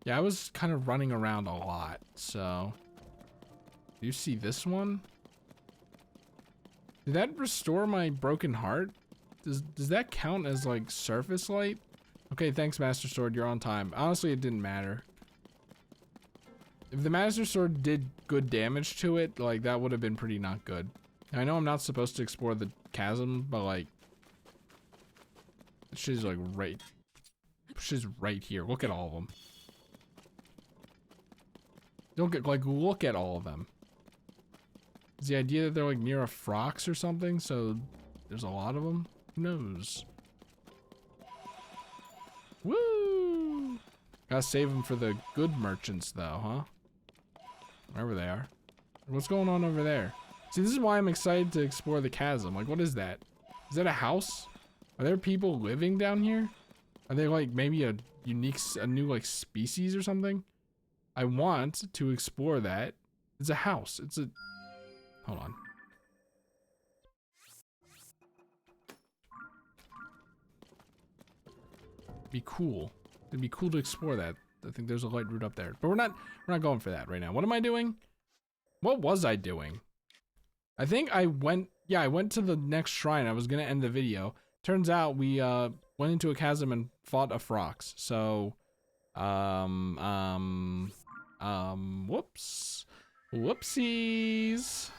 Yeah, I was kind of running around a lot, so. Do you see this one? Did that restore my broken heart? Does that count as like surface light? Okay, thanks Master Sword, you're on time. Honestly, it didn't matter. If the Master Sword did good damage to it, like that would have been pretty not good. I know I'm not supposed to explore the chasm, but like she's like she's right here. Look at all of them. Look at all of them. Is the idea that they're like near a Frox or something, so there's a lot of them? Who knows? Woo! Gotta save them for the good merchants though, huh? Wherever they are. What's going on over there? See, this is why I'm excited to explore the chasm. Like, what is that? Is that a house? Are there people living down here? Are they like maybe a new like species or something? I want to explore that. It's a house. It's a... Hold on. Be cool. It'd be cool to explore that. I think there's a light route up there, but we're not going for that right now. What am I doing? What was I doing? I think I went to the next shrine. I was gonna end the video. Turns out we went into a chasm and fought a Frox. So whoops. Whoopsies.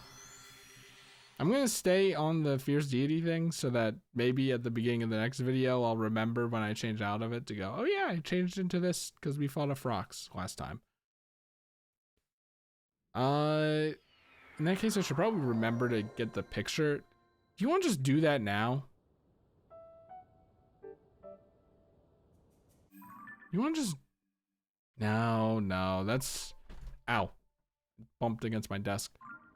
I'm gonna stay on the fierce deity thing so that maybe at the beginning of the next video I'll remember when I change out of it to go, oh yeah, I changed into this because we fought a Frox last time. In that case I should probably remember to get the picture. Do you want to just do that now? You want to just... No, that's... Ow. Bumped against my desk.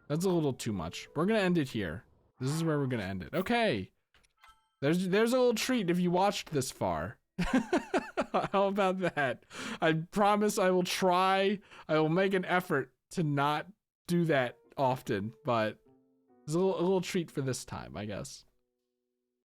That's a little too much. We're gonna end it here. This is where we're gonna end it. Okay. There's a little treat if you watched this far. How about that? I promise I will try. I will make an effort to not do that often, but there's a little treat for this time, I guess.